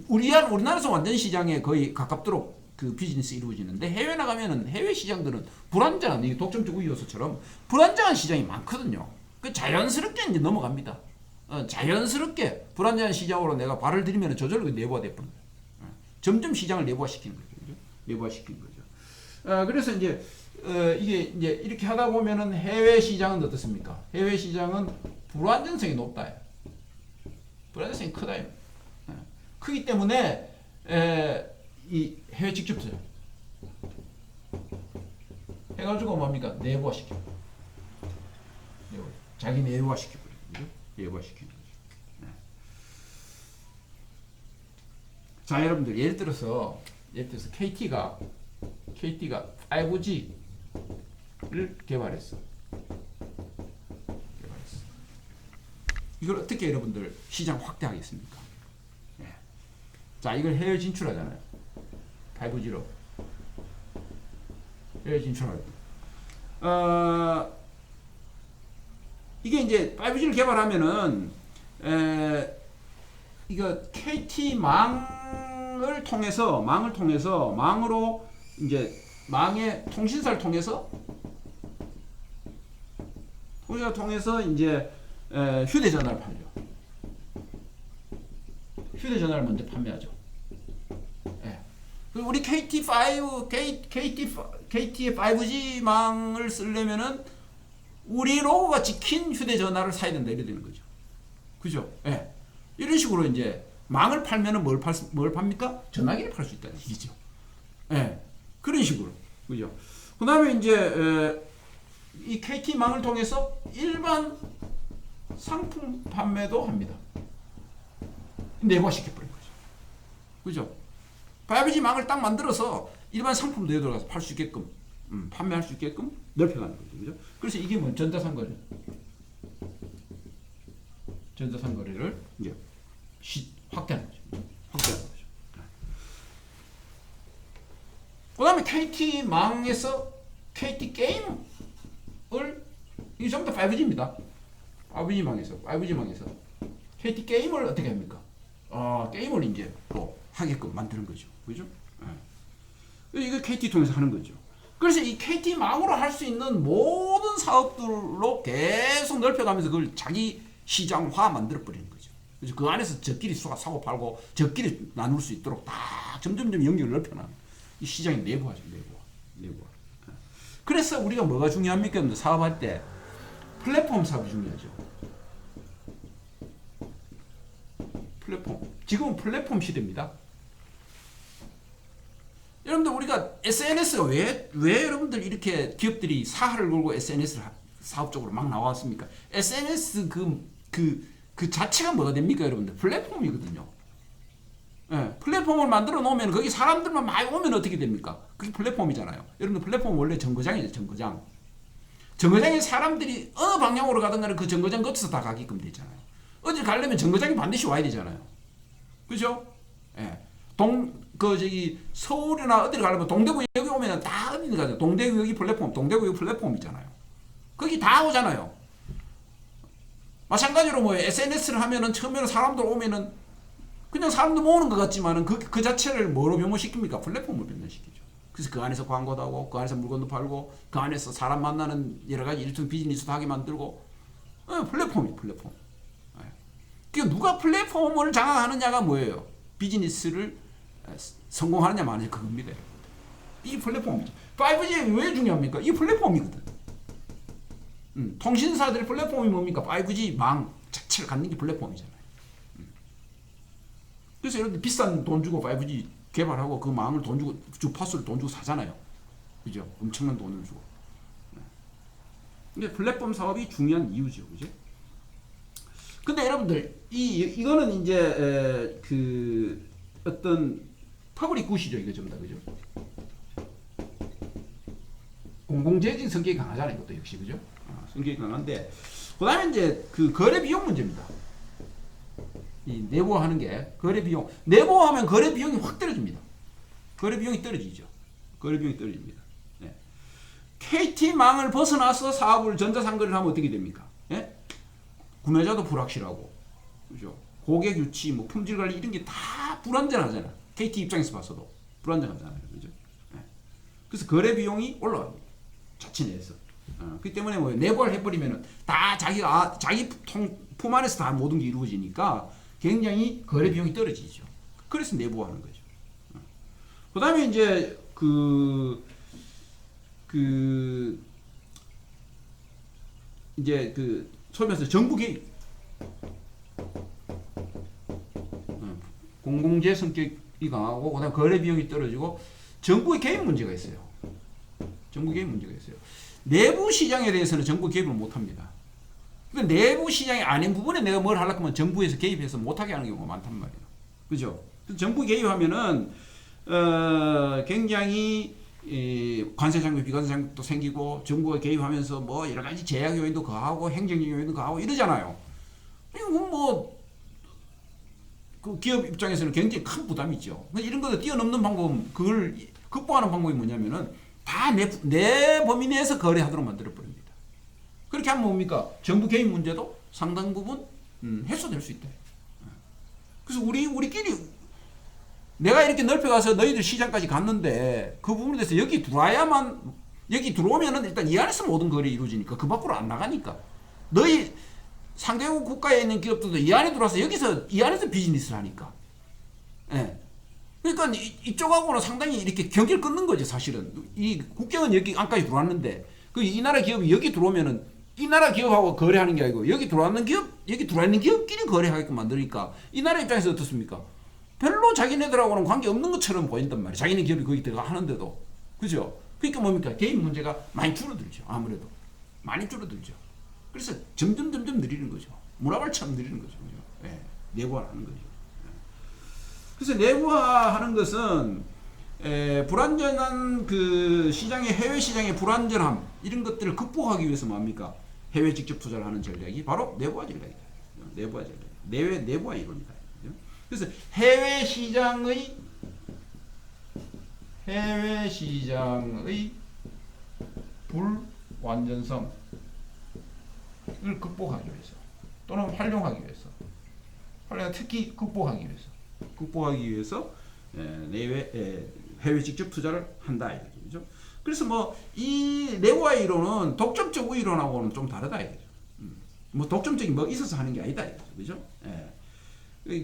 우리나라에서 완전 시장에 거의 가깝도록 그 비즈니스 이루어지는데 해외 나가면은 해외 시장들은 불안정한 이 독점적 우위요소처럼 불안정한 시장이 많거든요. 그 자연스럽게 이제 넘어갑니다. 자연스럽게 불안정한 시장으로 내가 발을 들이면 저절로 내부화 돼버린 거예요. 점점 시장을 내부화시키는 거죠. 그죠? 내부화시키는 거죠. 그래서 이제 이게 이제 이렇게 하다 보면은 해외 시장은 어떻습니까? 해외 시장은 불안정성이 높다. 불안정성이 크다. 크기 때문에 이 해외 직접 투자 해가지고 뭡니까? 내부화시켜. 자기 내부화시켜버려. 내부화시키는 거죠. 자, 여러분들 예를 들어서 KT가 5G를 개발했어. 이걸 어떻게 여러분들 시장 확대하겠습니까? 자, 이걸 해외 진출하잖아요. 5G로 해외 진출하고. 이게 이제 5G를 개발하면은 이거 KT 망을 통해서 망으로 이제 망의 통신사를 통해서 이제 휴대전화를 팔죠. 휴대전화를 먼저 판매하죠. 그리고 우리 KT의 5G망을 쓰려면은 우리 로고가 찍힌 휴대전화를 사야 된다 이래 되는 거죠. 그죠? 이런 식으로 이제 망을 팔면은 뭘 팝니까? 전화기를 팔 수 있다는 얘기죠. 그런 식으로. 그죠? 그 다음에 이제 이 KT망을 통해서 일반 상품 판매도 합니다. 내부화시켜버린 거죠. 그죠? 5G망을 딱 만들어서 일반 상품도 들어가서 팔 수 있게끔 판매할 수 있게끔 넓혀가는 거죠. 그죠? 그래서 이게 뭐 전자상거래. 전자상거래를 이제 확대하는 거죠. 그 다음에 KT망에서 KT게임을 이게 전부 다 5G입니다. 5G망에서 KT게임을 어떻게 합니까? 게임을 이제 또 하게끔 만드는 거죠. 그죠? 이거 KT 통해서 하는 거죠. 그래서 이 KT망으로 할 수 있는 모든 사업들로 계속 넓혀가면서 그걸 자기 시장화 만들어 버리는 거죠. 그래서 그 안에서 저끼리 사고 팔고 저끼리 나눌 수 있도록 다 점점점 영역을 넓혀나가는 이 시장의 내부화죠. 내부화. 그래서 우리가 뭐가 중요합니까? 사업할 때 플랫폼 사업이 중요하죠. 플랫폼. 지금은 플랫폼 시대입니다. 여러분들 우리가 SNS가 왜 여러분들 이렇게 기업들이 사활을 걸고 SNS를 사업적으로 막 나왔습니까? SNS 그 자체가 뭐가 됩니까, 여러분들? 플랫폼이거든요. 예, 플랫폼을 만들어 놓으면 거기 사람들만 많이 오면 어떻게 됩니까? 그게 플랫폼이잖아요. 여러분들 플랫폼은 원래 정거장이죠. 정거장. 정거장에 사람들이 어느 방향으로 가든 간에 그 정거장 거쳐서 다 가게끔 되잖아요. 어디 가려면 정거장이 반드시 와야 되잖아요. 그죠? 예. 서울이나 어디를 가려면 동대구 여기 오면 다 어디 가죠? 동대구 여기 플랫폼, 동대구 여기 플랫폼이잖아요. 거기 다 오잖아요. 마찬가지로 뭐 SNS를 하면은 처음에는 사람들 오면은 그냥 사람들 모으는 것 같지만은 그 자체를 뭐로 변모시킵니까? 플랫폼으로 변모시키죠. 그래서 그 안에서 광고도 하고, 그 안에서 물건도 팔고, 그 안에서 사람 만나는 여러 가지 일종 비즈니스도 하게 만들고, 플랫폼이에요, 플랫폼. 그러니까 누가 플랫폼을 장악하느냐가 뭐예요? 비즈니스를 성공하느냐 마느냐 그겁니다. 이 플랫폼이죠. 5G 왜 중요합니까? 이 플랫폼이거든. 통신사들의 플랫폼이 뭡니까? 5G 망 자체를 갖는 게 플랫폼이잖아요. 그래서 여러분들 비싼 돈 주고 5G 개발하고 그 망을 돈 주고 주파수를 돈 주고 사잖아요. 그죠? 엄청난 돈을 주고. 근데 플랫폼 사업이 중요한 이유죠. 그죠? 근데 여러분들 이거는 이제 그 어떤 퍼블릭 굿이죠. 이거 전부 다. 그죠? 공공재적인 성격이 강하잖아요. 이것도 역시. 그죠? 성격이 강한데 그다음에 이제 그 거래 비용 문제입니다. 이 내부화하는 게 거래 비용. 내부화하면 거래 비용이 확 떨어집니다. 거래 비용이 떨어지죠. 거래 비용이 떨어집니다. 네. KT망을 벗어나서 사업을 전자상거래를 하면 어떻게 됩니까? 예? 구매자도 불확실하고, 그죠? 고객 유치, 뭐 품질 관리 이런 게 다 불안전하잖아. KT 입장에서 봐서도 불안전하잖아요, 그죠? 예. 그래서 거래 비용이 올라갑니다. 자체 내에서. 그렇기 때문에 뭐 내부화를 해버리면은 다 자기 품 안에서 다 모든 게 이루어지니까 굉장히 거래 비용이 떨어지죠. 그래서 내부화하는 거죠. 그 다음에 이제 소위 말해서 정부 개입. 공공재 성격이 강하고, 그 다음에 거래 비용이 떨어지고, 정부의 개입 문제가 있어요. 정부 개입 문제가 있어요. 내부 시장에 대해서는 정부 개입을 못 합니다. 근데 내부 시장이 아닌 부분에 내가 뭘 하려고 하면 정부에서 개입해서 못하게 하는 경우가 많단 말이에요. 그죠? 정부 개입하면은, 굉장히, 관세 장벽, 비관세 장벽도 생기고, 정부가 개입하면서 뭐 여러 가지 제약 요인도 가하고, 행정적 요인도 가하고 이러잖아요. 이거 그 기업 입장에서는 굉장히 큰 부담이죠. 이런 것을 뛰어넘는 방법은, 그걸 극복하는 방법이 뭐냐면은, 다 내 범위 내에서 거래하도록 만들어버립니다. 그렇게 하면 뭡니까? 정부 개입 문제도 상당 부분 해소될 수 있다. 그래서 우리끼리 내가 이렇게 넓혀가서 너희들 시장까지 갔는데 그 부분에 대해서 여기 들어오면은 일단 이 안에서 모든 거래 이루어지니까 그 밖으로 안 나가니까 너희 상대국 국가에 있는 기업들도 이 안에 들어와서 이 안에서 비즈니스를 하니까. 예. 그러니까 이쪽하고는 상당히 이렇게 경계를 끊는 거죠, 사실은. 이 국경은 여기 안까지 들어왔는데 이 나라 기업이 여기 들어오면은 이 나라 기업하고 거래하는 게 아니고 여기 들어있는 기업끼리 거래하게끔 만드니까 이 나라 입장에서 어떻습니까? 별로 자기네들하고는 관계 없는 것처럼 보인단 말이에요. 자기네 기업이 거기 들어가 하는데도. 그죠? 그러니까 뭡니까? 개입 문제가 많이 줄어들죠. 아무래도. 많이 줄어들죠. 그래서 점점 느리는 거죠. 문화발처럼 느리는 거죠. 그죠? 예. 내부화하는 거죠. 그래서 내부화하는 것은 불안전한 그 시장의 해외 시장의 불안전함 이런 것들을 극복하기 위해서 뭡니까? 해외 직접 투자를 하는 전략이 바로 내부화 전략이다. 내부화 전략. 내부화 이론이다. 그래서 해외 시장의 불완전성을 극복하기 위해서 또는 활용하기 위해서 특히 극복하기 위해서 해외 직접 투자를 한다 이거죠. 그래서 뭐 이 내부화 이론은 독점적 우위론하고는 좀 다르다 이거죠. 뭐 독점적인 뭐 있어서 하는 게 아니다 이거죠. 그죠?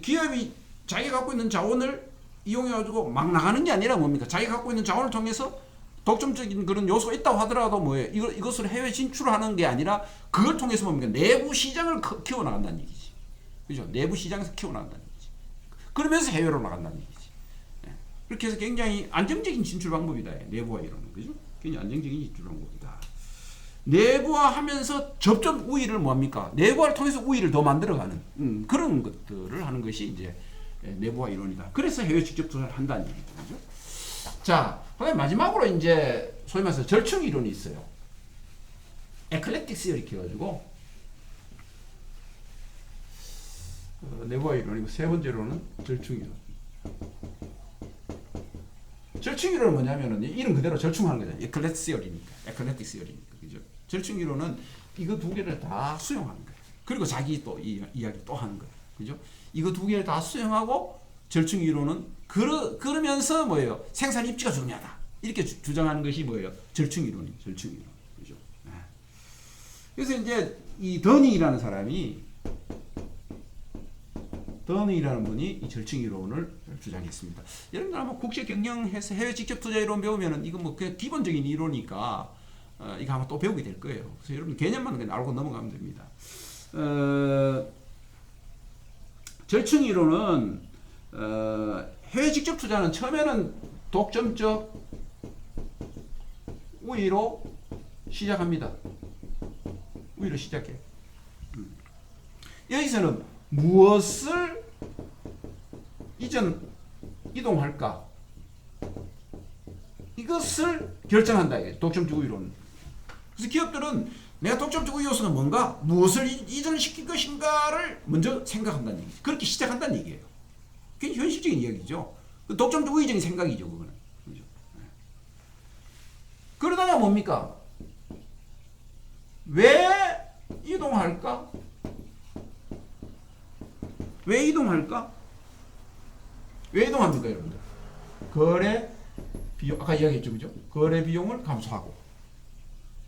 기업이 자기가 갖고 있는 자원을 이용해 가지고 막 나가는 게 아니라 뭡니까? 자기가 갖고 있는 자원을 통해서 독점적인 그런 요소가 있다고 하더라도 뭐예요? 이것을 해외 진출하는 게 아니라 그걸 통해서 뭡니까? 내부 시장을 키워 나간다는 얘기지. 그죠? 내부 시장에서 키워 나간다는 얘기지. 그러면서 해외로 나간다는 얘기지. 그렇게 해서 굉장히 안정적인 진출 방법이다. 내부화 이론은. 그죠? 굉장히 안정적인 진출 방법이다. 내부화하면서 접점 우위를 뭡니까? 내부화를 통해서 우위를 더 만들어가는 그런 것들을 하는 것이 이제 내부화 이론이다. 그래서 해외 직접 투자를 한다는 얘기죠. 그죠? 자, 그다음에 마지막으로 이제 소위 말해서 절충 이론이 있어요. 에클렉틱 시어리 이렇게 해가지고 내부화 이론이고 세 번째로는 절충 이론. 절충 이론은 뭐냐면은 이름 그대로 절충하는 거잖아요. 에클렉틱 시어리니까. 에클렉틱 시어리니까. 그죠? 절충 이론은 이거 두 개를 다 수용하는 거예요. 그리고 자기 또 이야기 또 하는 거예요. 그죠? 이거 두 개를 다 수용하고 절충 이론은 그러면서 뭐예요? 생산 입지가 중요하다. 이렇게 주장하는 것이 뭐예요? 절충 이론이에요. 절충 이론. 그죠? 네. 그래서 이제 이 더닝이라는 사람이 더닝이라는 분이 이 절충 이론을 주장했습니다. 여러분들 아마 국제 경영에서 해외 직접 투자 이론 배우면은 이거 뭐 그 기본적인 이론이니까 이거 아마 또 배우게 될 거예요. 그래서 여러분 개념만 그냥 알고 넘어가면 됩니다. 절충 이론은 해외 직접 투자는 처음에는 독점적 우위로 시작합니다. 우위로 시작해. 여기서는 무엇을 이동할까? 이것을 결정한다. 독점적 우위로는. 그래서 기업들은 내가 독점적 우위 요소가 뭔가, 무엇을 이전시킬 것인가를 먼저 생각한다는 얘기죠. 그렇게 시작한다는 얘기예요. 그게 현실적인 이야기죠. 독점적 우위적인 생각이죠, 그거는. 그렇죠? 그러다가 뭡니까? 왜 이동할까? 왜 이동할까? 왜 이동합니까, 여러분들? 거래 비용, 아까 이야기했죠, 그죠? 거래 비용을 감소하고,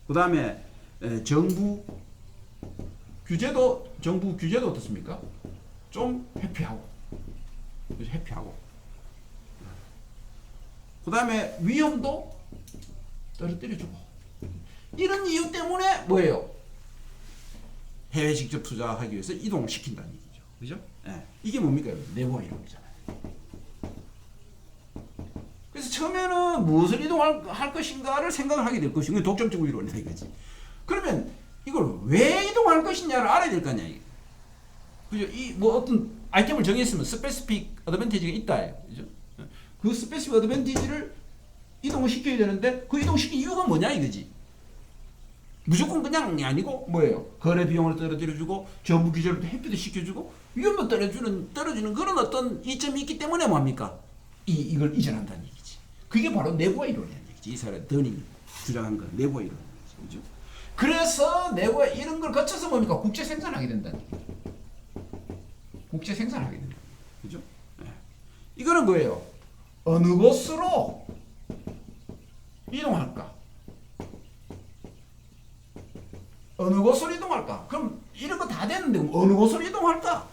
그 다음에 정부 규제도 어떻습니까? 좀 회피하고, 그죠? 회피하고, 그 다음에 위험도 떨어뜨려주고, 이런 이유 때문에 뭐예요? 해외 직접 투자하기 위해서 이동을 시킨다는 얘기죠, 그죠? 네. 이게 뭡니까, 여러분? 내부화 이론이잖아요. 그래서 처음에는 무엇을 이동할 것인가를 생각을 하게 될 것이고, 독점적 이론이다 이거지. 그러면 이걸 왜 이동할 것이냐를 알아야 될 거 아니야. 그죠? 이 뭐 어떤 아이템을 정했으면 스페시픽 어드밴티지가 있다. 그죠? 그 스페시픽 어드밴티지를 이동을 시켜야 되는데 그 이동시킨 이유가 뭐냐 이거지. 무조건 그냥이 아니고 뭐예요? 거래 비용을 떨어뜨려주고 정부 규제를 회피도 시켜주고 위험도 떨어지는 그런 어떤 이점이 있기 때문에 뭡니까? 이걸 이전한다는 얘기지. 그게 바로 내부화 이론이라는 얘기지. 이 사람 더닝이 주장한 건 내부화 이론이라는 얘기죠. 그죠? 그래서 내부화 이런 걸 거쳐서 뭡니까? 국제 생산하게 된다는 얘기죠. 국제 생산하게 된다. 그죠? 네. 이거는 뭐예요? 어느 곳으로 이동할까? 어느 곳으로 이동할까? 그럼 이런 거 다 됐는데 어느 곳으로 이동할까?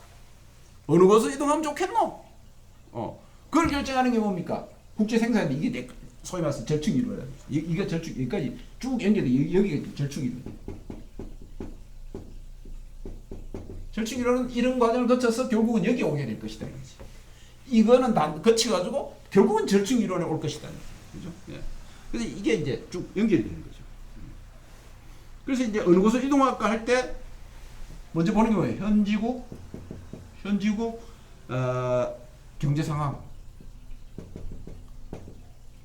어느 곳으로 이동하면 좋겠노? 그걸 결정하는 게 뭡니까? 국제 생산인데 이게 소위 말해서 절충 이론이야. 이게 절충, 여기까지 쭉 연결돼. 여기가 절충 이론. 절충 이론은 이런 과정을 거쳐서 결국은 여기 오게 될 것이다. 이거는 다 거쳐가지고 결국은 절충 이론에 올 것이다. 그죠? 예. 그래서 이게 이제 쭉 연결이 되는 거죠. 그래서 이제 어느 곳을 이동할까 할 때 먼저 보는 게 뭐예요? 현지국 경제 상황.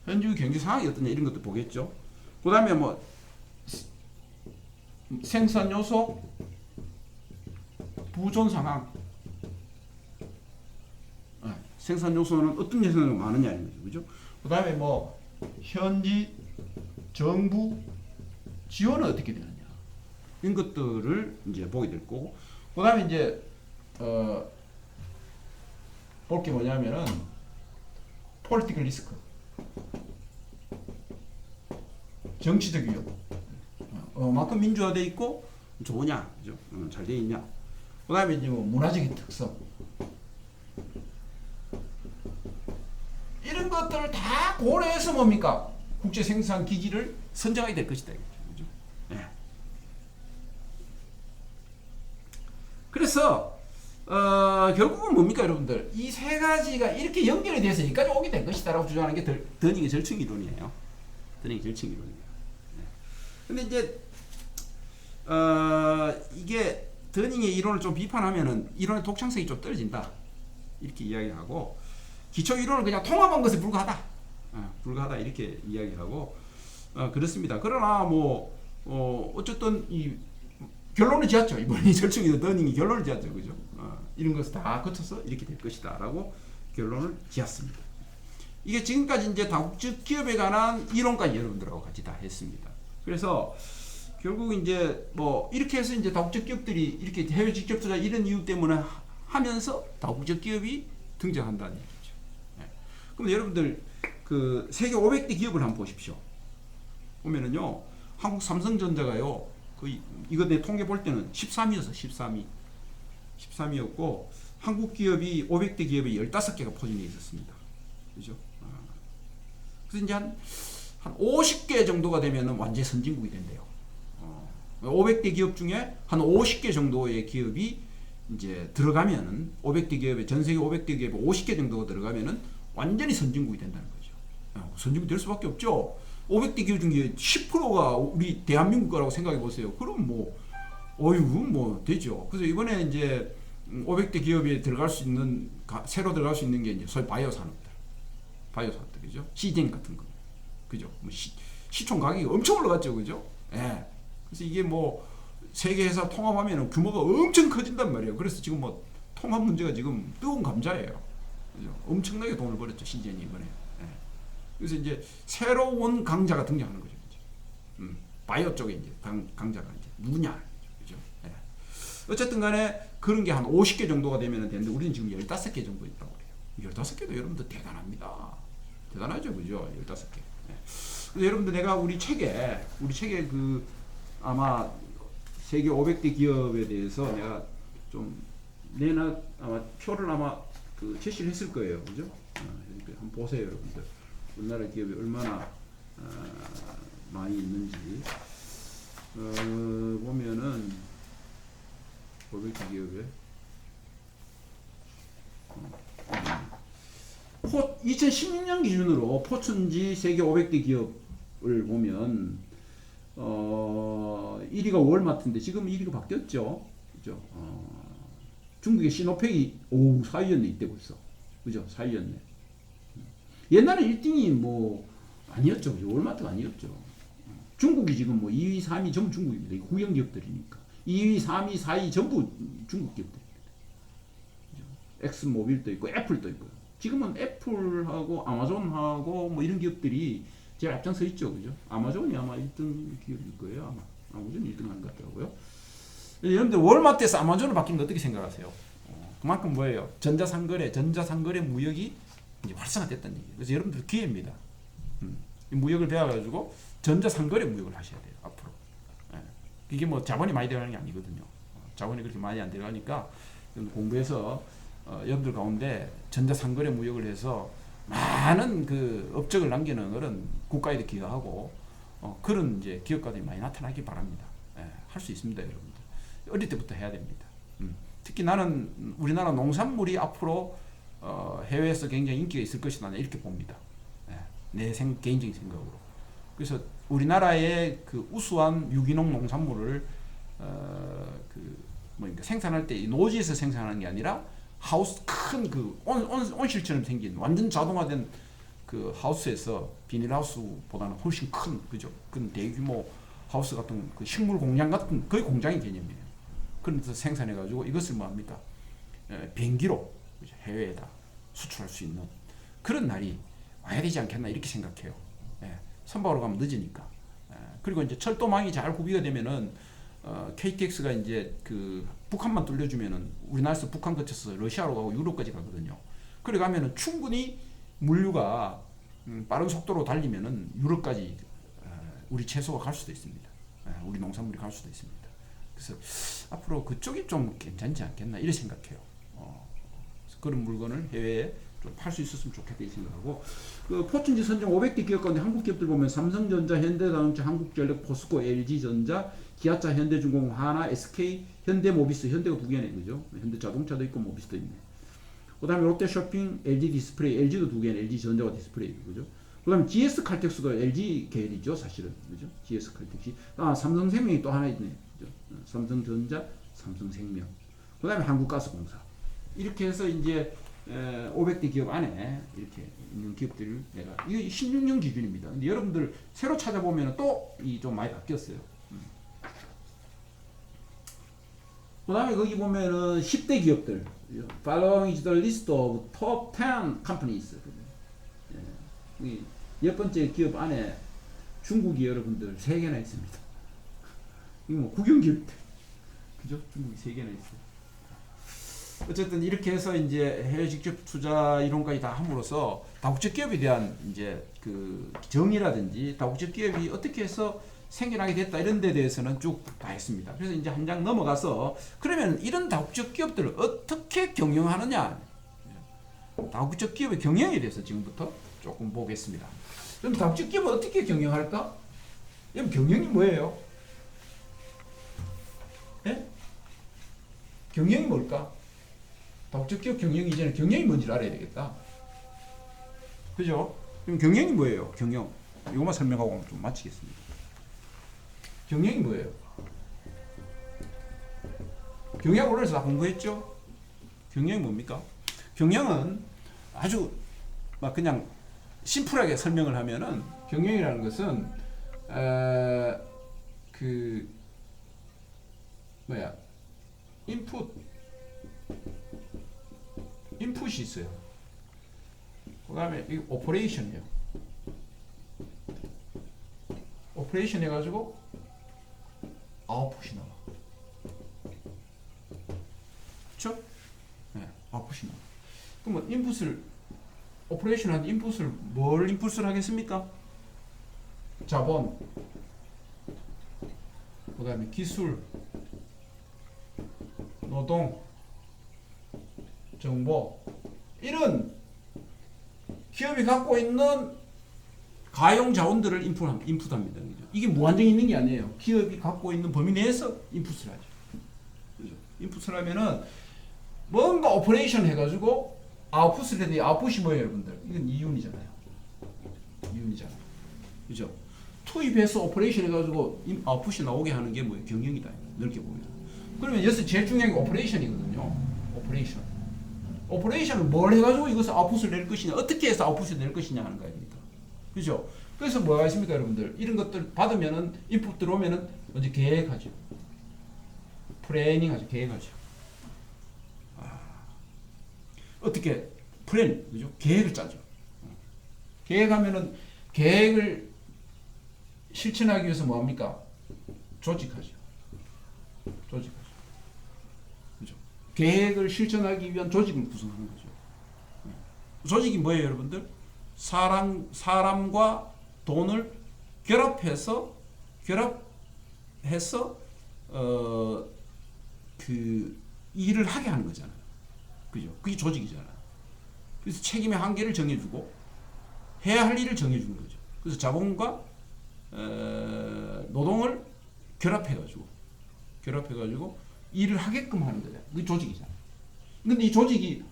현지국 경제 상황이 어떠냐 이런 것도 보겠죠. 그 다음에 뭐 생산 요소, 부존 상황. 생산 요소는 어떤 예산이 많으냐 이런 거죠. 그죠? 그 다음에 뭐 현지 정부 지원은 어떻게 되느냐 이런 것들을 이제 보게 될 거고, 그 다음에 이제 볼 게 뭐냐면은 political risk, 정치적 위험. 만큼 민주화돼 있고 좋으냐, 그죠? 잘 돼 있냐. 그 다음에 이제 뭐 문화적인 특성. 이런 것들을 다 고려해서 뭡니까? 국제 생산 기기를 선정하게 될 것이다. 그죠? 네. 그래서 결국은 뭡니까, 여러분들? 이 세 가지가 이렇게 연결이 돼서 여기까지 오게 될 것이다라고 주장하는 게 더닝의 절충 이론이에요. 더닝의 절충 이론이에요. 네. 근데 이제 이게 더닝의 이론을 좀 비판하면은 이론의 독창성이 좀 떨어진다. 이렇게 이야기하고 기초 이론을 그냥 통합한 것에 불과하다. 불과하다 이렇게 이야기하고 그렇습니다. 그러나 뭐 어쨌든 이 결론을 지었죠. 이번에 절충이 더닝이 결론을 지었죠, 그죠? 이런 것을 다 거쳐서 이렇게 될 것이다라고 결론을 지었습니다. 이게 지금까지 이제 다국적 기업에 관한 이론까지 여러분들하고 같이 다 했습니다. 그래서 결국 이제 뭐 이렇게 해서 이제 다국적 기업들이 이렇게 해외 직접 투자 이런 이유 때문에 하면서 다국적 기업이 등장한다는 얘기죠. 네. 그럼 여러분들 그 세계 500대 기업을 한번 보십시오. 보면은요, 한국 삼성전자가요, 이거 내 통계 볼 때는 13위였어, 13위였고, 한국 기업이 500대 기업이 15개가 포진해 있었습니다. 그죠? 그래서 이제 한 50개 정도가 되면은 완전 선진국이 된대요. 500대 기업 중에 한 50개 정도의 기업이 이제 들어가면은 500대 기업에 전 세계 500대 기업에 50개 정도가 들어가면은 완전히 선진국이 된다는 거죠. 선진국이 될 수밖에 없죠. 500대 기업 중에 10%가 우리 대한민국 거라고 생각해 보세요. 그럼 뭐 뭐 되죠. 그래서 이번에 이제 500대 기업에 들어갈 수 있는 새로 들어갈 수 있는 게 이제 소위 바이오 산업들, 그죠? 시젠 같은 거, 그죠? 뭐 시총 가격이 엄청 올라갔죠, 그죠? 예. 그래서 이게 뭐 세계 회사 통합하면 규모가 엄청 커진단 말이에요. 그래서 지금 뭐 통합 문제가 지금 뜨거운 감자예요. 그죠? 엄청나게 돈을 벌었죠, 시젠이 이번에. 예. 그래서 이제 새로운 강자가 등장하는 거죠. 이제. 바이오 쪽에 이제 강자가 이제 누구냐, 그죠? 예. 어쨌든 간에 그런 게 한 50개 정도가 되면 되는데 우리는 지금 15개 정도 있다고 그래요. 15개도 여러분들 대단합니다. 대단하죠, 그죠? 15개. 예. 그래서 여러분들 내가 우리 책에 그 아마 세계 500대 기업에 대해서 내가 좀 아마 표를 아마 그 제시를 했을 거예요, 그죠? 한번 보세요, 여러분들. 우리나라 기업이 얼마나 많이 있는지 보면은 500대 기업에 2016년 기준으로 포춘지 세계 500대 기업을 보면 1위가 월마트인데 지금 1위가 바뀌었죠. 그죠? 중국의 시노팩이 4위였네 이때 벌써. 그죠? 4위였네. 옛날에 1등이 뭐 아니었죠. 그죠? 월마트가 아니었죠. 중국이 지금 뭐 2위, 3위 전부 중국입니다. 이거 국영 기업들이니까. 2위, 3위, 4위 전부 중국 기업들입니다. 그죠? 엑스모빌도 있고 애플도 있고요. 지금은 애플하고 아마존하고 뭐 이런 기업들이 제일 앞장서 있죠, 그죠? 아마존이 아마 1등 기업일 거예요, 아마. 아마존이 1등 하는 것 같더라고요. 여러분들 월마트에서 아마존을 바뀐 거 어떻게 생각하세요? 그만큼 뭐예요? 전자상거래 무역이 이제 활성화됐다는 얘기예요. 그래서 여러분들 기회입니다. 이 무역을 배워가지고 전자상거래 무역을 하셔야 돼요, 앞으로. 예. 이게 뭐 자본이 많이 들어가는 게 아니거든요. 자본이 그렇게 많이 안 들어가니까 공부해서 여러분들 가운데 전자상거래 무역을 해서 많은 그 업적을 남기는 그런 국가에도 기여하고 그런 이제 기업가들이 많이 나타나기 바랍니다. 예, 할 수 있습니다, 여러분들. 어릴 때부터 해야 됩니다. 특히 나는 우리나라 농산물이 앞으로 해외에서 굉장히 인기가 있을 것이다 이렇게 봅니다. 예, 내 개인적인 생각으로. 그래서 우리나라의 그 우수한 유기농 농산물을 생산할 때 노지에서 생산하는 게 아니라 하우스 큰 그 온실처럼 생긴 완전 자동화된 그 하우스에서 비닐하우스보다는 훨씬 큰 그죠? 큰 대규모 하우스 같은 그 식물 공장 같은 거의 공장의 개념이에요. 그런 데서 생산해 가지고 이것을 뭐 합니까? 비행기로 해외에다 수출할 수 있는 그런 날이 와야 되지 않겠나 이렇게 생각해요. 선박으로 가면 늦으니까. 그리고 이제 철도망이 잘 구비가 되면은 KTX가 이제 그 북한만 뚫려주면은 우리나라에서 북한 거쳐서 러시아로 가고 유럽까지 가거든요. 그래 가면은 충분히 물류가 빠른 속도로 달리면은 유럽까지 우리 채소가 갈 수도 있습니다. 우리 농산물이 갈 수도 있습니다. 그래서 앞으로 그쪽이 좀 괜찮지 않겠나 이렇게 생각해요. 그런 물건을 해외에 좀 팔 수 있었으면 좋겠다 이 생각하고 그 포춘지 선정 500대 기업 가운데 한국 기업들 보면 삼성전자, 현대자동차, 한국전력, 포스코, LG전자, 기아차, 현대중공업, 하나, SK, 현대모비스, 현대가 두 개네, 그죠? 현대자동차도 있고 모비스도 있네. 그다음에 롯데쇼핑, LG디스플레이, LG도 두 개네, LG전자와 디스플레이, 그죠? 그다음에 GS칼텍스도 LG 계열이죠, 사실은, 그죠? GS칼텍스. 삼성생명이 또 하나 있네, 그죠? 삼성전자, 삼성생명. 그다음에 한국가스공사. 이렇게 해서 이제 500대 기업 안에 이렇게 있는 기업들을 내가 이게 16년 기준입니다. 근데 여러분들 새로 찾아보면 또 이 좀 많이 바뀌었어요. 그 다음에 거기 보면은 10대 기업들 Following is the list of top 10 companies. 이 10번째 기업 안에 중국이 여러분들 3개나 있습니다. 이거 뭐 국영기업들 그죠? 중국이 3개나 있어요. 어쨌든 이렇게 해서 이제 해외 직접 투자 이론까지 다 함으로써 다국적 기업에 대한 이제 그 정의라든지 다국적 기업이 어떻게 해서 생겨나게 됐다 이런 데 대해서는 쭉 다 했습니다. 그래서 이제 한 장 넘어가서 그러면 이런 다국적 기업들을 어떻게 경영하느냐, 다국적 기업의 경영에 대해서 지금부터 조금 보겠습니다. 그럼 다국적 기업을 어떻게 경영할까? 여러분 경영이 뭐예요? 예? 경영이 뭘까? 다국적 기업 경영이 이제는 경영이 뭔지를 알아야 되겠다. 그죠? 그럼 경영이 뭐예요? 경영. 이것만 설명하고 좀 마치겠습니다. 경영이 뭐예요? 경영 오늘에서 다 공부했죠? 경영이 뭡니까? 경영은 아주 막 그냥 심플하게 설명을 하면은 경영이라는 것은 그 뭐야 인풋이 있어요. 그 다음에 이 오퍼레이션이에요. 오퍼레이션 해가지고 아웃풋이 나와. 그렇죠? 네, 아웃풋이 나와. 그러면 인풋을 오퍼레이션한 인풋을 뭘 인풋을 하겠습니까? 자본, 그 다음에 기술, 노동, 정보 이런 기업이 갖고 있는 가용 자원들을 인풋합니다. 그죠? 이게 무한정이 있는 게 아니에요. 기업이 갖고 있는 범위 내에서 인풋을 하죠. 그죠? 인풋을 하면은 뭔가 오퍼레이션 해가지고 아웃풋을 해야 돼. 아웃풋이 뭐예요, 여러분들? 이건 이윤이잖아요. 이윤이잖아요. 그죠? 투입해서 오퍼레이션 해가지고 아웃풋이 나오게 하는 게 뭐예요? 경영이다. 넓게 보면. 그러면 여기서 제일 중요한 게 오퍼레이션이거든요. 오퍼레이션. 오퍼레이션을 뭘 해가지고 이것을 아웃풋을 낼 것이냐, 어떻게 해서 아웃풋을 낼 것이냐 하는 거 아닙니까? 그죠? 그래서 뭐가 있습니까, 여러분들? 이런 것들 받으면은, 인풋 들어오면은, 먼저 계획하죠. 플래닝 하죠. 계획하죠. 어떻게, 플랜, 그죠? 계획을 짜죠. 계획하면은, 계획을 실천하기 위해서 뭐 합니까? 조직하죠. 조직하죠. 그죠? 계획을 실천하기 위한 조직을 구성하는 거죠. 조직이 뭐예요, 여러분들? 사람과 돈을 결합해서 그 일을 하게 하는 거잖아요. 그죠? 그게 조직이잖아요. 그래서 책임의 한계를 정해주고 해야 할 일을 정해주는 거죠. 그래서 자본과 노동을 결합해가지고 일을 하게끔 하는 거잖아요. 그게 조직이잖아요. 근데 이 조직이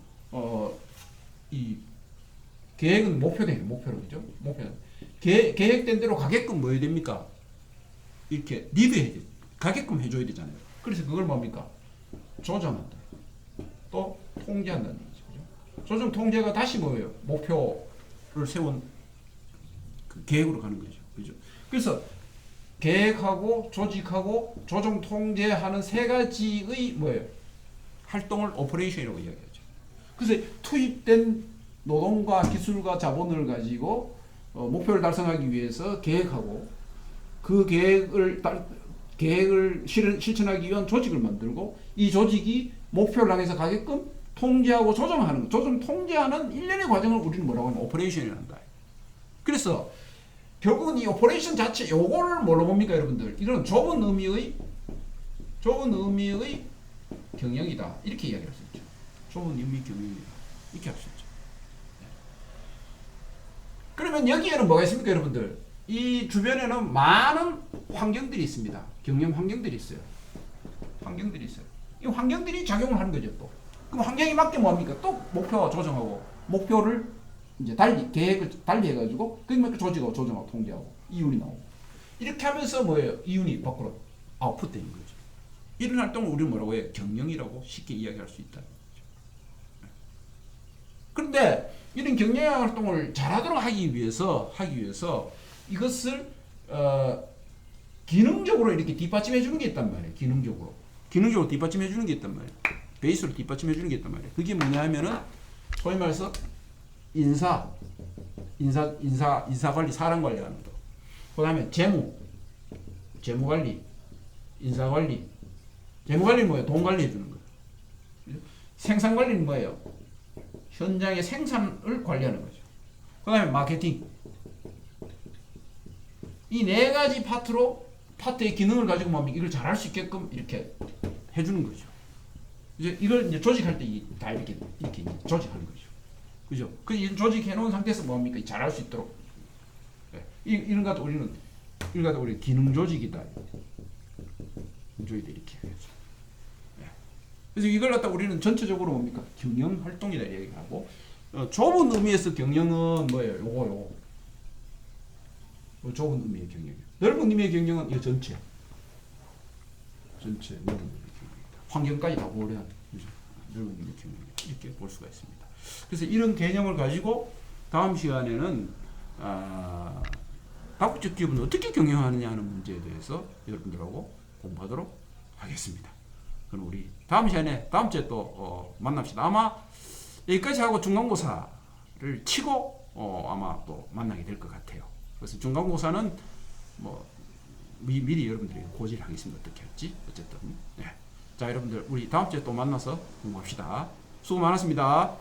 이 계획은 목표대요. 목표로 그죠? 목표. 계획된 대로 가게끔 뭐 해야 됩니까? 이렇게 리드해야 돼. 가게끔 해줘야 되잖아요. 그래서 그걸 뭡니까? 조정한다. 또 통제한다는 거죠. 그죠? 조정 통제가 다시 뭐예요? 목표를 세운 그 계획으로 가는 거죠. 그죠? 그래서 계획하고 조직하고 조정 통제하는 세 가지의 뭐예요? 활동을 오퍼레이션이라고 이야기하죠. 그래서 투입된 노동과 기술과 자본을 가지고 목표를 달성하기 위해서 계획하고 그 계획을 실천하기 위한 조직을 만들고 이 조직이 목표를 향해서 가게끔 통제하고 조정하는 거. 조정 통제하는 일련의 과정을 우리는 뭐라고 하면 오퍼레이션이라는 거예요. 그래서 결국은 이 오퍼레이션 자체 요거를 뭘로 봅니까, 여러분들? 이런 좁은 의미의 경영이다. 이렇게 이야기할 수 있죠. 좁은 의미 경영이다. 이렇게 할 수 있죠. 그러면 여기에는 뭐가 있습니까, 여러분들? 이 주변에는 많은 환경들이 있습니다. 경영 환경들이 있어요. 이 환경들이 작용을 하는 거죠, 또. 그럼 환경에 맞게 뭐 합니까? 또 목표 조정하고, 목표를 이제 계획을 달리 해가지고, 그러니까 조직하고, 조정하고, 통제하고, 이윤이 나오고. 이렇게 하면서 뭐예요? 이윤이 밖으로 아웃풋되는 거죠. 이런 활동을 우리는 뭐라고 해요? 경영이라고 쉽게 이야기할 수 있다. 그런데 이런 경영 활동을 잘하도록 하기 위해서 이것을 기능적으로 이렇게 뒷받침해 주는 게 있단 말이에요. 기능적으로 뒷받침해 주는 게 있단 말이에요. 베이스로 뒷받침해 주는 게 있단 말이에요. 그게 뭐냐 하면은 소위 말해서 인사 관리, 사람 관리하는 거. 그다음에 재무 관리, 인사 관리. 재무 관리는 뭐예요? 돈 관리해 주는 거예요. 생산 관리는 뭐예요? 현장의 생산을 관리하는 거죠. 그다음에 마케팅. 이 네 가지 파트의 기능을 가지고 뭡니까? 이걸 잘할 수 있게끔 이렇게 해주는 거죠. 이제 이걸 이제 조직할 때 다 이렇게 조직하는 거죠. 그죠? 그 조직해 놓은 상태에서 뭡니까? 잘할 수 있도록. 네. 이런 것도 우리는 기능 조직이다. 조직이 이렇게 해서. 네. 그래서 이걸 갖다 우리는 전체적으로 뭡니까? 경영 활동이다 얘기하고, 좁은 의미에서 경영은 뭐예요? 요거. 좁은 의미의 경영. 넓은 의미의 경영은 이 전체 넓은 의미의 경영이다. 환경까지 다 고려한 넓은 의미의 경영 이렇게 볼 수가 있습니다. 그래서 이런 개념을 가지고 다음 시간에는 다국적 기업은 어떻게 경영하느냐 하는 문제에 대해서 여러분들하고 공부하도록 하겠습니다. 그럼 우리 다음 시간에 다음 주에 또 만납시다. 아마 여기까지 하고 중간고사를 치고 아마 또 만나게 될 것 같아요. 그래서 중간고사는 뭐 미리 여러분들에게 고지를 하겠습니다. 어떻게 할지 어쨌든. 네. 자, 여러분들 우리 다음 주에 또 만나서 공부합시다. 수고 많았습니다.